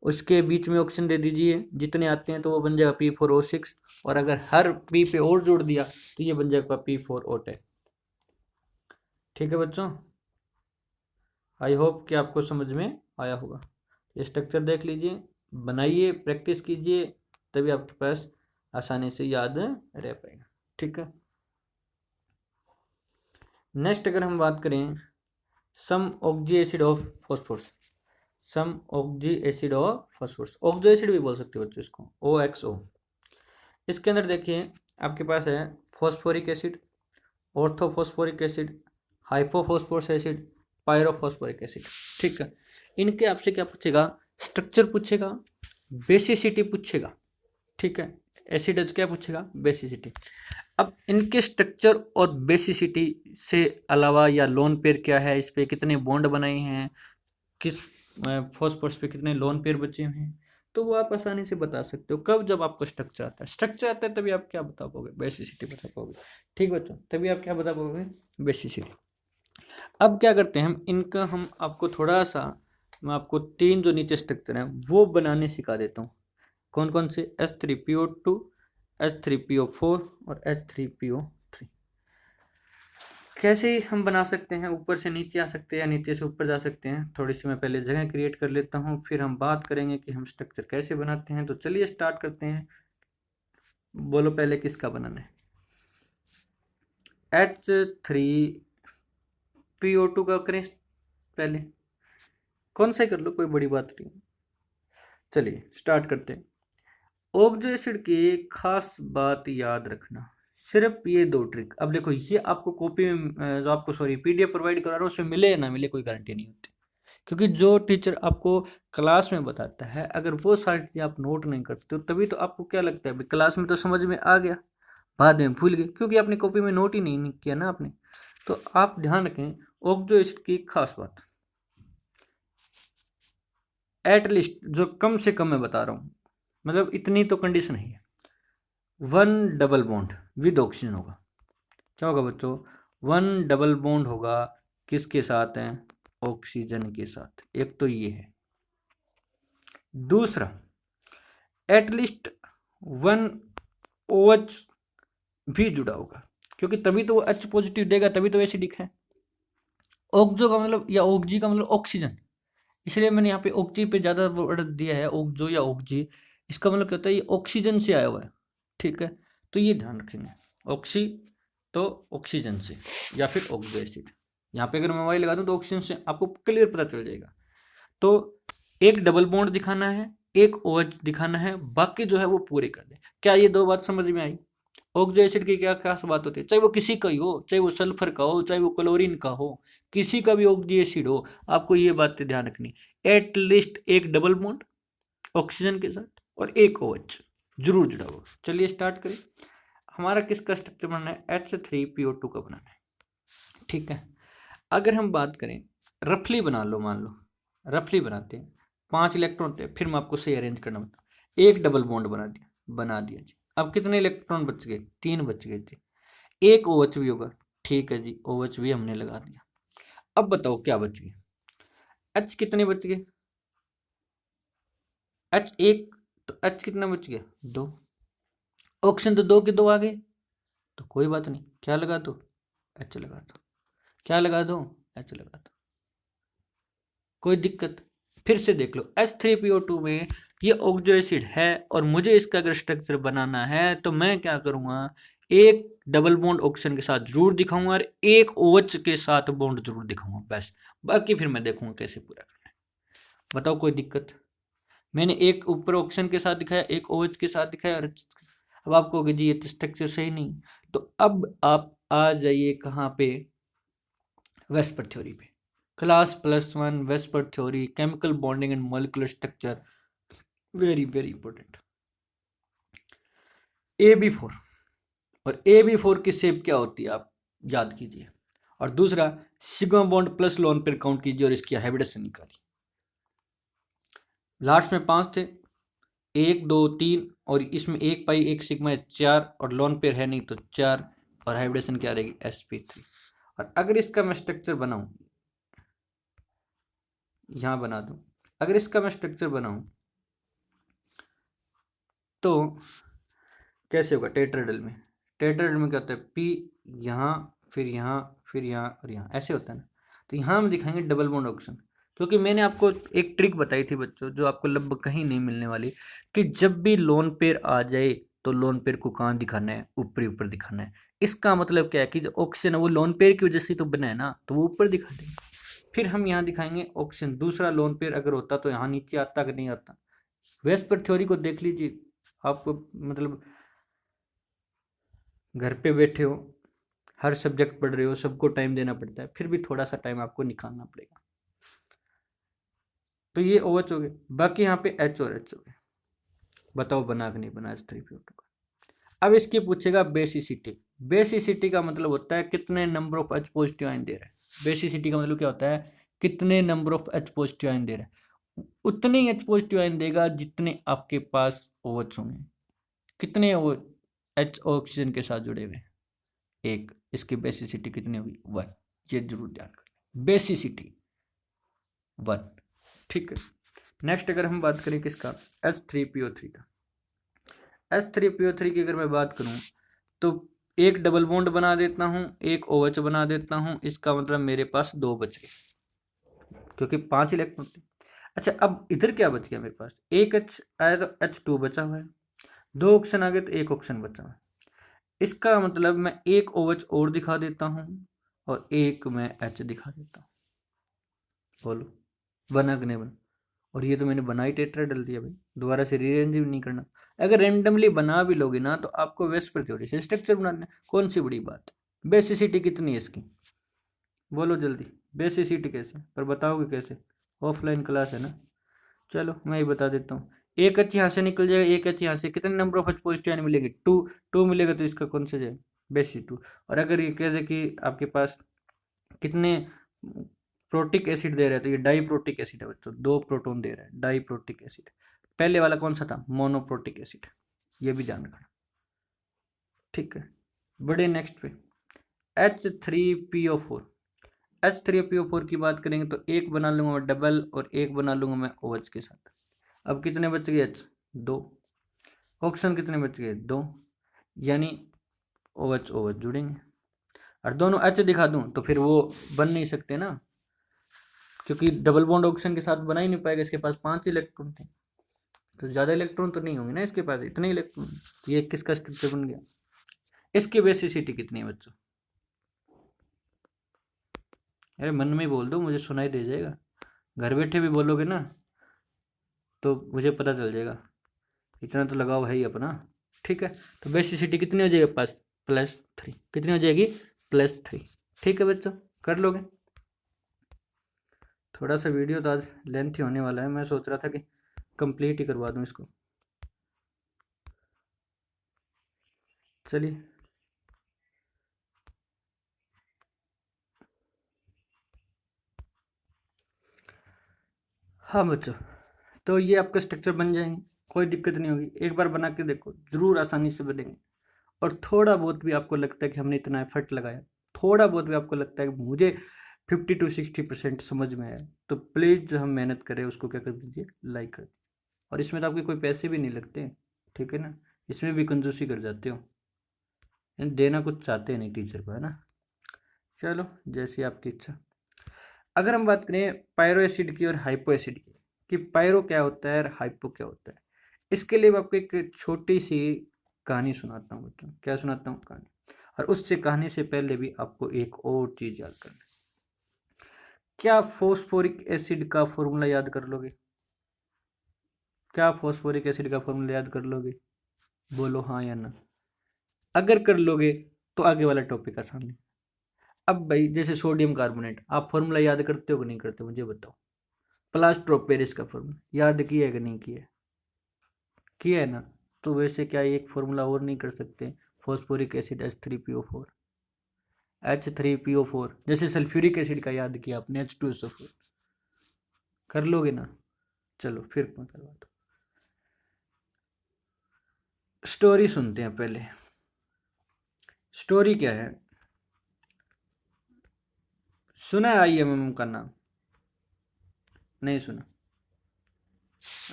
[SPEAKER 1] उसके बीच में ऑक्सीजन दे दीजिए, जितने आते हैं तो वो बन जाएगा P4O6, और अगर हर p पे और जोड़ दिया तो ये बन जाएगा P4O10। ठीक है बच्चों, आई होप कि आपको समझ में आया होगा। ये स्ट्रक्चर देख लीजिए, बनाइए, प्रैक्टिस कीजिए, तभी आपके पास आसानी से याद रह पाएगा। ठीक है, नेक्स्ट अगर हम बात करें some oxy acid of phosphorus, some oxy acid of phosphorus, oxo acid भी बोल सकते हो बच्चों इसको, OXO। इसके अंदर देखिए आपके पास है phosphoric acid, orthophosphoric acid, hypophosphorous acid, pyrophosphoric acid. ठीक है, इनके आपसे क्या पूछेगा? स्ट्रक्चर पूछेगा, बेसिसिटी पूछेगा। ठीक है, एसिड क्या पूछेगा? बेसिसिटी। अब इनके स्ट्रक्चर और बेसिसिटी से अलावा या लोन पेयर क्या है, इस पे कितने बॉन्ड बनाए हैं, किस फॉस्फोरस पे कितने लोन पेयर बचे हुए हैं, तो वो आप आसानी से बता सकते हो। कब? जब आपको स्ट्रक्चर आता है। स्ट्रक्चर आता है तभी आप क्या बता पाओगे? बेसिसिटी बता पाओगे। ठीक बच्चों, तभी आप क्या बता पाओगे? बेसिसिटी। अब क्या करते हैं हम इनका, हम आपको थोड़ा सा, मैं आपको 3 जो नीचे स्ट्रक्चर हैं वो बनाने सिखा देता हूँ। कौन कौन से? H3PO2, H3PO4 और H3PO3। कैसे हम बना सकते हैं? ऊपर से नीचे आ सकते हैं या नीचे से ऊपर जा सकते हैं। थोड़ी सी मैं पहले जगह क्रिएट कर लेता हूँ, फिर हम बात करेंगे कि हम स्ट्रक्चर कैसे बनाते हैं। तो चलिए स्टार्ट करते हैं। बोलो पहले किसका बनाना है? H3PO2 का करें पहले, कौन सा ही कर लो, कोई बड़ी बात नहीं। चलिए स्टार्ट करते हैं। ऑक्जो एसिड की खास बात याद रखना, सिर्फ ये 2 ट्रिक। अब देखो ये आपको कॉपी में जो आपको PDF प्रोवाइड करा रहा हूँ उसमें मिले या ना मिले कोई गारंटी नहीं होती, क्योंकि जो टीचर आपको क्लास में बताता है अगर वो सारी चीज़ें आप नोट नहीं करते हो तभी तो आपको क्या लगता है क्लास में तो समझ में आ गया, बाद में भूल गए, क्योंकि आपने कॉपी में नोट ही नहीं किया ना आपने। तो आप ध्यान रखें, ऑक्जो एसिड की खास बात, एटलीस्ट जो कम से कम मैं बता रहा हूँ, मतलब इतनी तो कंडीशन है, 1 डबल बॉन्ड विद ऑक्सीजन होगा। क्या होगा बच्चों? 1 डबल बॉन्ड होगा, किसके साथ है? ऑक्सीजन के साथ। एक तो ये है। दूसरा, एटलीस्ट 1 OH भी जुड़ा होगा, क्योंकि तभी तो वो H पॉजिटिव देगा, तभी तो एसिडिक है। ऑक्जो का मतलब या ऑक्जी का मतलब ऑक्सीजन, इसलिए मैंने यहाँ पे ऑक्जी पे ज़्यादा वर्ड दिया है, ऑक्जो या ऑक्जी। इसका मतलब क्या होता है? ये ऑक्सीजन से आया हुआ है। ठीक है, तो ये ध्यान रखेंगे, ऑक्सी तो ऑक्सीजन से या फिर ऑक्जो एसिड। यहाँ पे अगर मैं वाई लगा दूँ तो ऑक्सीजन से, आपको क्लियर पता चल जाएगा। तो एक डबल बॉन्ड दिखाना है, एक OH दिखाना है, बाकी जो है वो पूरे कर दे। क्या ये 2 बात समझ में आई? ऑक्जो एसिड की क्या खास बात होती है? चाहे वो किसी का ही हो, चाहे वो सल्फर का हो, चाहे वो क्लोरीन का हो, किसी का भी ऑक्जो एसिड हो, आपको ये बातें ध्यान रखनी। एटलीस्ट एक डबल बॉन्ड ऑक्सीजन के साथ और एक OH जरूर जुड़ा हुआ। चलिए स्टार्ट करें। हमारा किसका स्ट्रक्चर बनाना है? H3PO2 का बनाना है। ठीक है, अगर हम बात करें रफली बना लो, मान लो रफली बनाते हैं, 5 इलेक्ट्रॉन होते हैं, फिर मैं आपको सही अरेंज करना बताऊँ। एक डबल बॉन्ड बना दिया जी। अब कितने इलेक्ट्रॉन बच गए? 3 बच गए थे। एक OH भी होगा। ठीक है जी, OH भी हमने लगा दिया। अब बताओ क्या बच गए? H कितने बच गए? H एक, तो H कितना बच गया? 2। ऑक्सीजन तो 2 के 2 आ गए, तो कोई बात नहीं, क्या लगा दो? H लगा दो। क्या लगा दो? H लगा दो। कोई दिक्कत? फिर से देख लो, H3PO2 में ये ऑक्जो एसिड है और मुझे इसका अगर स्ट्रक्चर बनाना है तो मैं क्या करूँगा? एक डबल बॉन्ड ऑक्सीजन के साथ जरूर दिखाऊंगा और एक OH के साथ बॉन्ड जरूर दिखाऊंगा, बस। बाकी फिर मैं देखूंगा कैसे पूरा करना है। बताओ कोई दिक्कत? मैंने एक ऊपर ऑक्सीजन के साथ दिखाया, एक OH के साथ दिखाया, और अब आप कहोगे जी ये तो स्ट्रक्चर सही नहीं। तो अब आप आ जाइए कहाँ पे? वेस्पर थ्योरी पे। Class +1 VSEPR theory, chemical bonding and molecular structure, very very important. AB4, और AB4 की शेप क्या होती है आप याद कीजिए। और दूसरा, sigma bond plus lone pair count कीजिए और इसकी हाइब्रिडेशन निकालिए। लास्ट में 5 थे, 1 2 3, और इसमें 1 पाई 1 सिग्मा है 4, और लोन पेयर है नहीं तो 4, और हाइब्रिडेशन क्या रहेगी sp3। और अगर इसका मैं स्ट्रक्चर बनाऊं, यहाँ बना दूं, अगर इसका मैं स्ट्रक्चर बनाऊं तो कैसे होगा? टेट्राहेड्रल में, टेट्राहेड्रल में क्या होता है, पी यहाँ, फिर यहाँ, फिर यहाँ और यहाँ, ऐसे होता है ना। तो यहाँ हम दिखाएंगे डबल बॉन्ड ऑक्सीजन, क्योंकि मैंने आपको एक ट्रिक बताई थी बच्चों, जो आपको लगभग कहीं नहीं मिलने वाली, कि जब भी लोन पेयर आ जाए तो लोन पेयर को कहाँ दिखाना है? ऊपर ऊपर दिखाना है। इसका मतलब क्या है कि जो ऑक्सीजन है वो लोन पेयर की वजह से तो बना है ना, तो वो ऊपर दिखा देंगे। फिर हम यहाँ दिखाएंगे ऑक्सीजन, दूसरा लोन पेयर अगर होता तो यहाँ नीचे आता कि नहीं आता। वेस्पर थ्योरी को देख लीजिए, आपको मतलब घर पे बैठे हो, हर सब्जेक्ट पढ़ रहे हो, सबको टाइम देना पड़ता है, फिर भी थोड़ा सा टाइम आपको निकालना पड़ेगा। तो ये ओ एच हो गए, बाकी यहाँ पे एच और एच हो गए। बताओ बना कि नहीं बना H3PO2 का। अब इसकी पूछेगा बेसिसिटी। बेसिसिटी का मतलब होता है कितने number of H positive ion दे रहा है। बेसिसिटी का मतलब क्या होता है? कितने number of H positive ion दे रहा है। उतने ही एच पॉजिटिव आयन देगा जितने आपके पास ओ एच होंगे। कितने ओ एच ऑक्सीजन के साथ जुड़े हुए? एक। इसकी बेसिसिटी कितनी होगी? 1। ये जरूर ध्यान रखें, बेसिसिटी 1। ठीक है। नेक्स्ट अगर हम बात करें किसका, H3PO3 का। H3PO3 की अगर मैं बात करूं तो एक डबल बॉन्ड बना देता हूं, एक OH बना देता हूं, इसका मतलब मेरे पास 2 बच गए, क्योंकि 5 इलेक्ट्रॉन थे। अच्छा, अब इधर क्या बच गया मेरे पास? एक H आया तो H2 बचा हुआ है, 2 ऑक्सीजन आ गए तो 1 ऑक्सीजन बचा हुआ है। इसका मतलब मैं एक OH और दिखा देता हूं और एक मैं H दिखा देता हूं। बोलो बना कि नहीं बना? और ये तो मैंने बना ही टेट्रा डाल दिया भाई, दोबारा से रीअरेंज भी नहीं करना। अगर रेंडमली बना भी लोगे ना तो आपको वेस्पर थ्योरी से स्ट्रक्चर बनाना है, कौन सी बड़ी बात है। बेसिसिटी कितनी है इसकी? बोलो जल्दी, बेसिसिटी कैसे? पर बताओगे कैसे? ऑफलाइन क्लास है ना। चलो मैं ही बता देता हूँ। एक एच यहाँ से निकल जाएगा, एक एच यहाँ से, कितने number of H positive ion मिलेंगे? 2। 2 मिलेगा तो इसका कौन सा जाए? बेसिस 2। और अगर ये कह दे कि आपके पास कितने प्रोटिक एसिड दे रहे हैं तो ये डाईप्रोटिक एसिड है बच्चों, 2 प्रोटॉन दे रहा है, डाईप्रोटिक एसिड। पहले वाला कौन सा था? Monoprotic acid. ये भी ध्यान रखना, ठीक है। बड़े नेक्स्ट पे H3PO4। H3PO4 की बात करेंगे तो एक बना लूंगा मैं डबल और एक बना लूंगा मैं OH के साथ। अब कितने बच गए? H 2। ऑक्सीजन कितने बच गए? 2। यानी OH OH जुड़ेंगे, और दोनों H दिखा दूं तो फिर वो बन नहीं सकते ना, क्योंकि डबल बॉन्ड ऑक्सीजन के साथ बना ही नहीं पाएगा, इसके पास 5 इलेक्ट्रॉन थे, तो ज़्यादा इलेक्ट्रॉन तो नहीं होंगे ना इसके पास, इतने इलेक्ट्रॉन। ये किसका स्ट्रक्चर बन गया? इसकी बेसिसिटी कितनी है बच्चों? अरे मन में ही बोल दो, मुझे सुनाई दे जाएगा। घर बैठे भी बोलोगे ना तो मुझे पता चल जाएगा, इतना तो लगाव है ही अपना। ठीक है, तो बेसिसिटी कितनी हो जाएगी पास? +3। कितनी हो जाएगी? +3। ठीक है बच्चों, कर लोगे। थोड़ा सा वीडियो तो आज लेंथ ही होने वाला है, मैं सोच रहा था कि कंप्लीट ही करवा दूं इसको। चलिए, हाँ बच्चों, तो ये आपका स्ट्रक्चर बन जाएंगे, कोई दिक्कत नहीं होगी। एक बार बना के देखो, ज़रूर आसानी से बनेंगे। और थोड़ा बहुत भी आपको लगता है कि हमने इतना एफर्ट लगाया, थोड़ा बहुत भी आपको लगता है कि मुझे 50 to 60% समझ में आया, तो प्लीज़ जो हम मेहनत करें उसको क्या कर दीजिए, लाइक कर दीजिए। और इसमें तो आपके कोई पैसे भी नहीं लगते, ठीक है ना। इसमें भी कंजूसी कर जाते हो, यानी देना कुछ चाहते नहीं टीचर को, है ना। चलो जैसी आपकी इच्छा। अगर हम बात करें पायरो एसिड की और हाइपो एसिड की, कि पायरो क्या होता है और हाइपो क्या होता है, इसके लिए मैं आपको एक छोटी सी कहानी सुनाता हूँ बच्चों। क्या सुनाता हूँ? कहानी। और उससे कहानी से पहले भी आपको एक और चीज़ याद करना है। क्या फॉस्फोरिक एसिड का फॉर्मूला याद कर लोगे? क्या फॉस्फोरिक एसिड का फॉर्मूला याद कर लोगे? बोलो हाँ या ना। अगर कर लोगे तो आगे वाला टॉपिक आसान है। अब भाई जैसे सोडियम कार्बोनेट, आप फॉर्मूला याद करते हो कि नहीं करते, मुझे बताओ। प्लास्टर ऑफ पेरिस का फॉर्मूला याद किया है कि नहीं किया है? किया है ना। तो वैसे क्या एक फॉर्मूला और नहीं कर सकते? Phosphoric acid H3PO4। जैसे सल्फ्यूरिक एसिड का याद किया आपने, H2SO4। कर लोगे ना? चलो फिर मैं करवाता हूँ। स्टोरी सुनते हैं पहले। स्टोरी क्या है? सुना है IIM का नाम? नहीं सुना?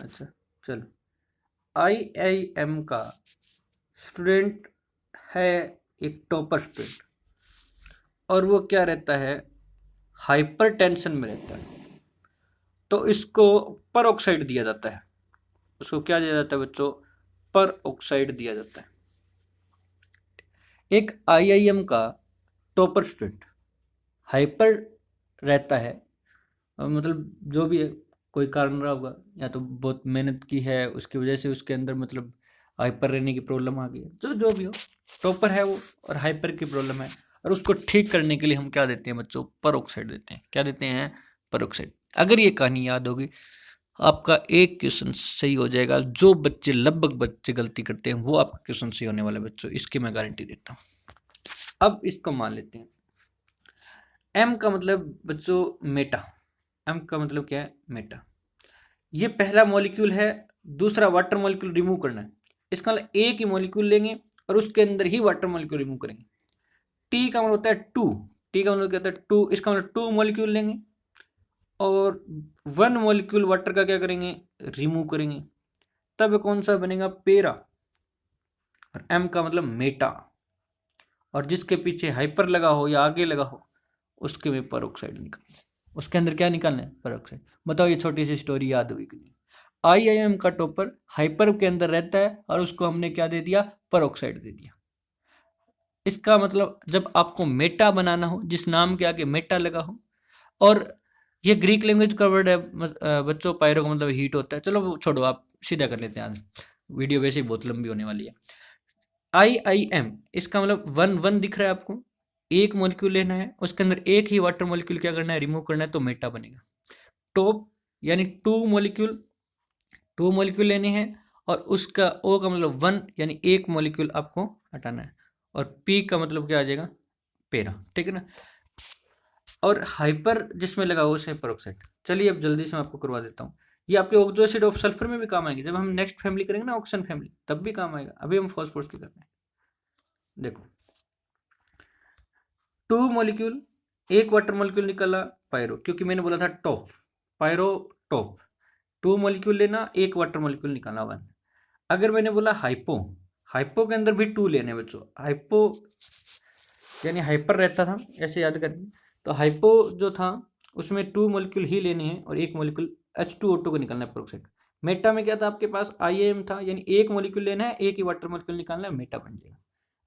[SPEAKER 1] अच्छा, चलो। IIM का स्टूडेंट है एक टॉपर स्टूडेंट, और वो क्या रहता है, हाइपर टेंशन में रहता है। तो इसको पर ऑक्साइड दिया जाता है। उसको क्या दिया जाता है बच्चों? पर ऑक्साइड दिया जाता है। एक IIM का टॉपर स्टूडेंट हाइपर रहता है, मतलब जो भी है, कोई कारण रहा होगा, या तो बहुत मेहनत की है उसकी वजह से उसके अंदर मतलब हाइपर रहने की प्रॉब्लम आ गई है, जो जो भी हो, टॉपर है वो और हाइपर की प्रॉब्लम है, और उसको ठीक करने के लिए हम क्या देते हैं बच्चों? पर ऑक्साइड देते हैं। क्या देते हैं? पर ऑक्साइड। अगर ये कहानी याद होगी, आपका एक क्वेश्चन सही हो जाएगा। जो बच्चे, लगभग बच्चे गलती करते हैं, वो आपका क्वेश्चन सही होने वाला है बच्चों, इसकी मैं गारंटी देता हूँ। अब इसको मान लेते हैं। एम का मतलब बच्चों मेटा। एम का मतलब क्या है? मेटा। ये पहला मॉलिक्यूल है, दूसरा वाटर मॉलिक्यूल रिमूव करना है। इसका मतलब एक ही मॉलिक्यूल लेंगे और उसके अंदर ही वाटर मॉलिक्यूल रिमूव करेंगे। टी का मतलब होता है टू। टी का मतलब क्या होता है? टू। इसका मतलब टू मॉलिक्यूल लेंगे और वन मॉलिक्यूल वाटर का क्या करेंगे? रिमूव करेंगे। तब कौन सा बनेगा? पेरा। और एम का मतलब मेटा, और जिसके पीछे हाइपर लगा हो या आगे लगा हो उसके में पर ऑक्साइड निकालना है। उसके अंदर क्या निकालना है? पर ऑक्साइड। बताओ ये छोटी सी स्टोरी याद हुई कि नहीं? IIM का टॉपर हाइपर के अंदर रहता है और उसको हमने क्या दे दिया? पर ऑक्साइड दे दिया। इसका मतलब जब आपको मेटा बनाना हो, जिस नाम के आगे मेटा लगा हो, और ये ग्रीक लैंग्वेज का वर्ड है बच्चों, पायरो का मतलब हीट होता है। चलो वो छोड़ो, आप सीधा कर लेते हैं आज, वीडियो वैसे ही बहुत लंबी होने वाली है। IIM, इसका मतलब वन वन दिख रहा है आपको, एक मॉलिक्यूल लेना है, उसके अंदर एक ही वाटर मॉलिक्यूल क्या करना है? रिमूव करना है, तो मेटा बनेगा। टॉप यानी टू मॉलिक्यूल लेने हैं, और उसका O का मतलब वन यानी एक मॉलिक्यूल आपको हटाना है, और P का मतलब क्या आ जाएगा? पेरा। ठीक है ना? और हाइपर जिसमें लगा हो उसमें परऑक्साइड। चलिए अब जल्दी से मैं आपको करवा देता हूँ। ये आपके ऑक्सो एसिड ऑफ सल्फर में भी काम आएगी, जब हम नेक्स्ट फैमिली करेंगे ना, ऑक्सीजन फैमिली, तब भी काम आएगा। अभी हम फॉस्फोरस की कर रहे हैं। देखो, टू मॉलिक्यूल, एक वाटर मॉलिक्यूल निकला पायरो, क्योंकि मैंने बोला था top, pyro top. Two molecule लेना, एक वाटर मॉलिक्यूल निकालना, वन। अगर मैंने बोला हाइपो, हाइपो के अंदर भी टू लेने बच्चों। हाइपो यानी हाइपर रहता था, ऐसे याद करेंगे। तो हाइपो जो था उसमें टू मॉलिक्यूल ही लेने हैं और एक मॉलिक्यूल H2O2 को निकालना है, पेरोक्साइड। मेटा में क्या था आपके पास? IIM था, यानी एक मॉलिक्यूल लेना है, एक ही वाटर मॉलिक्यूल निकालना है, मेटा बन जाएगा।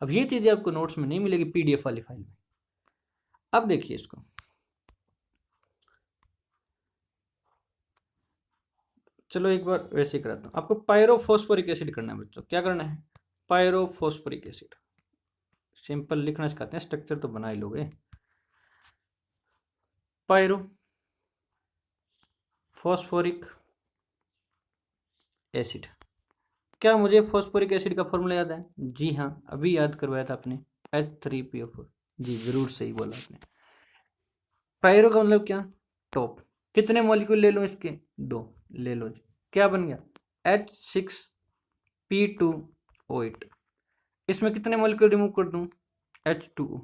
[SPEAKER 1] अब ये चीजें आपको नोट्स में नहीं मिलेगी, PDF वाली फाइल में। अब देखिए इसको, चलो एक बार वैसे ही कराता हूँ आपको। पायरोफॉस्फोरिक एसिड करना है बच्चों। क्या करना है? Pyrophosphoric acid. सिंपल लिखना सिखाते हैं, स्ट्रक्चर तो बना ही लोगे। Pyro phosphoric acid. क्या मुझे फॉस्फोरिक एसिड का फॉर्मूला याद है? जी हाँ, अभी याद करवाया था आपने, H3PO4। जी जरूर सही बोला आपने। पायरो का मतलब क्या? टॉप। कितने मॉलिक्यूल ले लो इसके? दो ले लो जी। क्या बन गया? H6P2O8। इसमें कितने मॉलिक्यूल रिमूव कर दूं? H2O।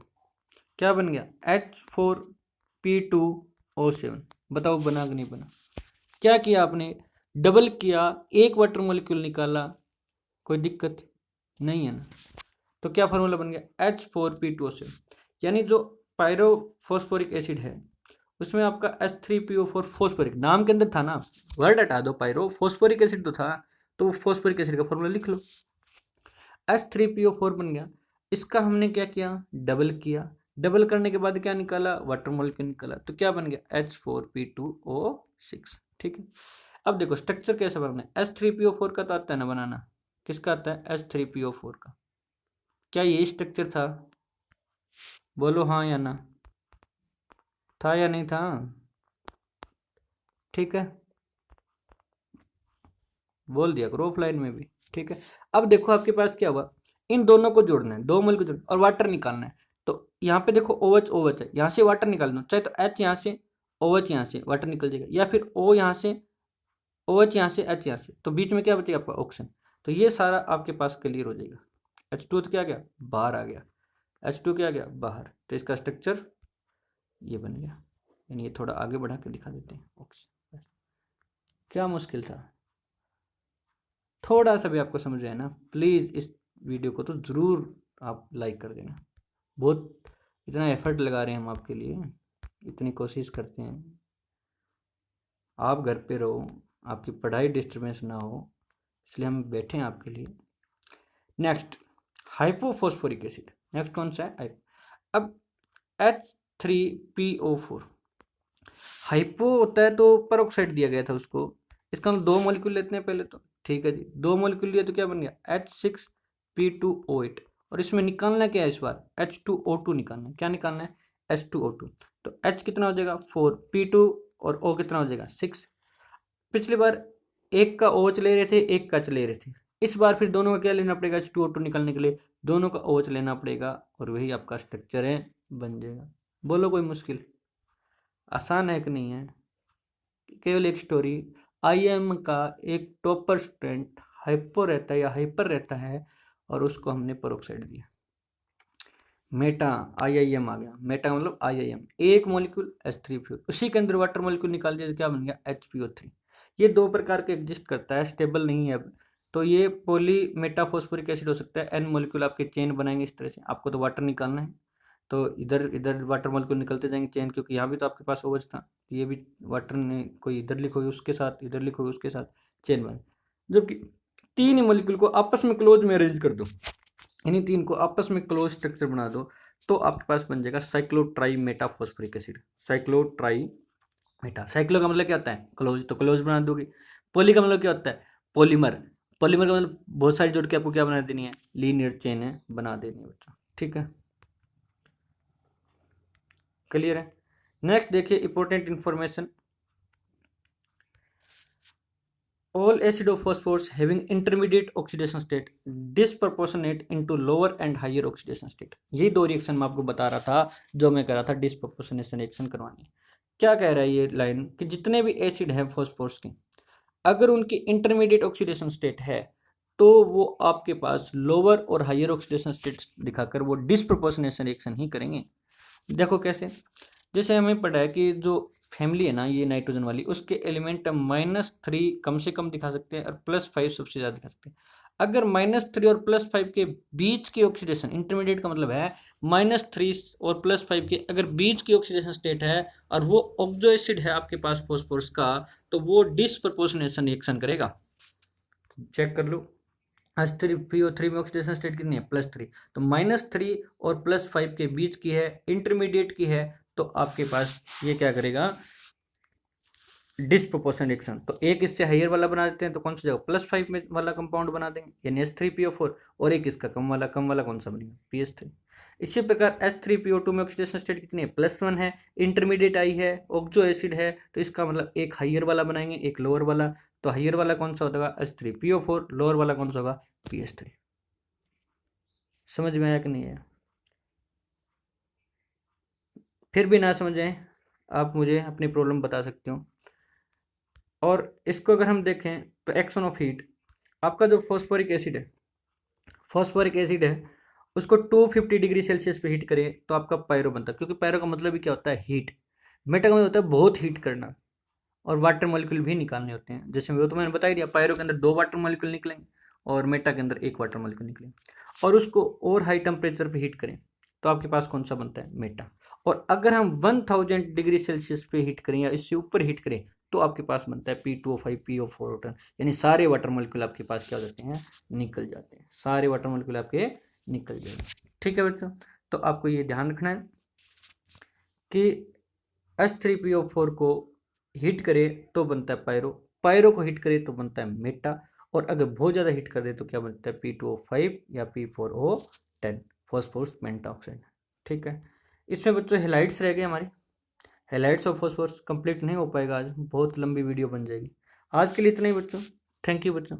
[SPEAKER 1] क्या बन गया? H4P2O7। बताओ बना कि नहीं बना? क्या किया आपने? डबल किया, एक वाटर मॉलिक्यूल निकाला, कोई दिक्कत नहीं है ना? तो क्या फार्मूला बन गया? H4P2O7। यानी जो पायरोफॉस्फोरिक एसिड है उसमें आपका H3PO4 फॉस्फोरिक नाम के अंदर था ना, वर्ड हटा दो, पायरो फॉस्फोरिक एसिड तो था, तो वो फॉस्फोरिक एसिड का फॉर्मूला लिख लो। H3PO4 बन गया। इसका हमने क्या किया? डबल किया। डबल करने के बाद क्या निकाला? वाटर मॉलिक्यूल निकाला। तो क्या बन गया? H4P2O6। ठीक है। अब देखो स्ट्रक्चर कैसे बनना है। H3PO4 का तो आता है ना बनाना। किसका आता है? H3PO4 का। क्या ये स्ट्रक्चर था? बोलो हाँ या ना, था या नहीं था? ठीक है, बोल दिया करो ऑफलाइन में भी। ठीक है। अब देखो आपके पास क्या हुआ, इन दोनों को जोड़ना है, दो मोल को जोड़ना और वाटर निकालना है। तो यहाँ पे देखो OH OH है, यहाँ से वाटर निकाल दो, चाहे तो H यहाँ से, OH यहाँ से वाटर निकल जाएगा, या फिर O यहाँ से OH यहाँ से, H यहाँ से, तो बीच में क्या बचेगा आपका ऑक्सीजन। तो ये सारा आपके पास क्लियर हो जाएगा। H2 तो क्या आ गया, बाहर आ गया, H2 क्या आ गया, बाहर। तो इसका स्ट्रक्चर ये बन गया। यानी ये थोड़ा आगे बढ़ा के दिखा देते हैं ऑक्सीजन। क्या मुश्किल था, थोड़ा सा भी आपको समझ आया ना, प्लीज़ इस वीडियो को तो ज़रूर आप लाइक कर देना। बहुत इतना एफर्ट लगा रहे हैं हम आपके लिए, इतनी कोशिश करते हैं, आप घर पे रहो, आपकी पढ़ाई डिस्टर्बेंस ना हो, इसलिए हम बैठे हैं आपके लिए। नेक्स्ट हाइपोफॉस्फोरिक एसिड, नेक्स्ट कौन सा है, अब H3PO4 हाइपो होता है तो परऑक्साइड दिया गया था उसको, इसका हम 2 मॉलिक्यूल लेते हैं पहले तो, ठीक है जी, 2 मॉलिक्यूल लिया तो क्या बन गया H6P2O8, और इसमें निकालना क्या है इस बार, H2O2 निकालना है। क्या निकालना है, H2O2। तो H कितना हो जाएगा 4, P2 और O कितना हो जाएगा 6। पिछली बार एक का OH ले रहे थे, एक का H ले रहे थे, इस बार फिर दोनों का क्या लेना पड़ेगा, H2O2 निकालने के लिए दोनों का OH लेना पड़ेगा, और वही आपका स्ट्रक्चर है, बन जाएगा। बोलो कोई मुश्किल, आसान है कि नहीं है। केवल एक स्टोरी, IIM का एक टॉपर स्टूडेंट हाइपो रहता है या हाइपर रहता है, और उसको हमने पेरोक्साइड दिया, मेटा IIM आ गया, मेटा मतलब IIM, एक मॉलिक्यूल H3PO, उसी के अंदर वाटर मॉलिक्यूल निकाल दिया तो क्या बन गया HPO3। ये 2 प्रकार के एग्जिस्ट करता है, स्टेबल नहीं है अब। तो ये पॉली मेटाफॉस्फोरिक एसिड हो सकता है, N मॉलिक्यूल आपके चेन बनाएंगे इस तरह से। आपको तो वाटर निकालना है, तो इधर इधर वाटर मॉलिक्यूल निकलते जाएंगे चेन, क्योंकि यहाँ भी तो आपके पास OH था, ये भी वाटर ने कोई इधर लिखोगे उसके साथ, इधर लिखोगे उसके साथ, चेन बन। जबकि 3 ही मॉलिक्यूल को आपस में क्लोज में अरेंज कर दो, इन्हीं 3 को आपस में क्लोज स्ट्रक्चर बना दो, तो आपके पास बन जाएगा साइक्लोट्राई मेटाफॉस्फोरिक एसिड। साइक्लोट्राई मेटा, साइक्लो का मतलब क्या होता है, क्लोज, तो क्लोज बना दोगे। पॉली का मतलब क्या होता है, पॉलीमर, पॉलीमर का मतलब बहुत सारी जोड़ के आपको क्या बना देनी है, लीनियर चेन है बना देनी है बच्चों, ठीक है, क्लियर है। नेक्स्ट देखिए important information, all acidophosphors having intermediate oxidation state disproportionate into lower and higher oxidation state। ये 2 रिएक्शन मैं आपको बता रहा था, जो मैं कह रहा था डिस्प्रोपोर्शनेशन रिएक्शन करवानी। क्या कह रहा है ये लाइन, कि जितने भी एसिड हैं फॉस्फोरस के, अगर उनकी इंटरमीडिएट ऑक्सीडेशन स्टेट है, तो वो आपके पास लोअर और हायर ऑक्सीडेशन स्टेट दिखाकर वो डिस्प्रोपोर्शनेशन रिएक्शन ही करेंगे। देखो कैसे, जैसे हमें पता है कि जो फैमिली है ना ये नाइट्रोजन वाली, उसके एलिमेंट -3 कम से कम दिखा सकते हैं, और +5 सबसे ज़्यादा दिखा सकते हैं। अगर -3 और +5 के बीच की ऑक्सीडेशन, इंटरमीडिएट का मतलब है -3 और +5 के अगर बीच की ऑक्सीडेशन स्टेट है, और वो ऑक्सो एसिड है आपके पास फॉस्फोरस का, तो वो डिस्प्रपोर्शनेशन रिएक्शन करेगा। चेक कर लो, H3PO3 में ऑक्सीडेशन स्टेट कितनी है, +3, तो -3 और +5 के बीच की है, इंटरमीडिएट की है, तो आपके पास ये क्या करेगा, डिस्प्रोपोर्शन रिएक्शन। तो एक इससे हाइयर वाला बना देते हैं, तो कौन सा जगह +5 में वाला कंपाउंड बना देंगे, यानी H3PO4, और एक इसका कम वाला कौन सा बनेगा, PS3। इसी प्रकार H3PO2 में ऑक्सीडेशन स्टेट कितनी है, +1 है, इंटरमीडिएट आई है, ऑक्सो एसिड है, तो इसका मतलब एक हाइयर वाला बनाएंगे, एक लोअर वाला। तो हाइयर वाला कौन सा होगा, H3PO4, लोअर वाला कौन सा होगा, PS3। समझ में आया कि नहीं आया। फिर भी ना समझ आए, आप मुझे अपनी प्रॉब्लम बता सकते हो। और इसको अगर हम देखें तो एक्शन ऑफ हीट, आपका जो फॉस्फोरिक एसिड है उसको 250 डिग्री सेल्सियस पे हीट करें तो आपका पायरो बनता है, क्योंकि पायरो का मतलब ही क्या होता है, हीट। मेटा का मतलब होता है बहुत हीट करना, और वाटर मॉलिक्यूल भी निकालने होते हैं। जैसे वो तो मैंने बता ही दिया, पायरो के अंदर 2 वाटर मॉलिक्यूल निकलेंगे, और मेटा के अंदर 1 वाटर मॉलिक्यूल निकलेंगे, और उसको और हाई टेम्परेचर पे हीट करें तो आपके पास कौन सा बनता है, मेटा। और अगर हम 1000 डिग्री सेल्सियस पे हीट करें या इससे ऊपर हीट करें, तो आपके पास बनता है P2O5 PO4, यानी सारे वाटर मॉलिक्यूल आपके पास क्या हो जाते हैं, निकल जाते हैं, सारे वाटर मॉलिक्यूल आपके निकल जाएंगे, ठीक है बच्चों। तो आपको ये ध्यान रखना है कि H3PO4 को हीट करे तो बनता है पायरो, पायरो को हीट करे तो बनता है मेटा, और अगर बहुत ज़्यादा हीट कर दे तो क्या बनता है, P2O5 या P4O10, फॉस्फोरस पेंटाऑक्साइड, ठीक है। इसमें बच्चों हेलाइट्स रह गए हमारे, हेलाइट्स ऑफ फॉस्फोरस कंप्लीट नहीं हो पाएगा आज, बहुत लंबी वीडियो बन जाएगी। आज के लिए इतना ही बच्चों, थैंक यू बच्चों।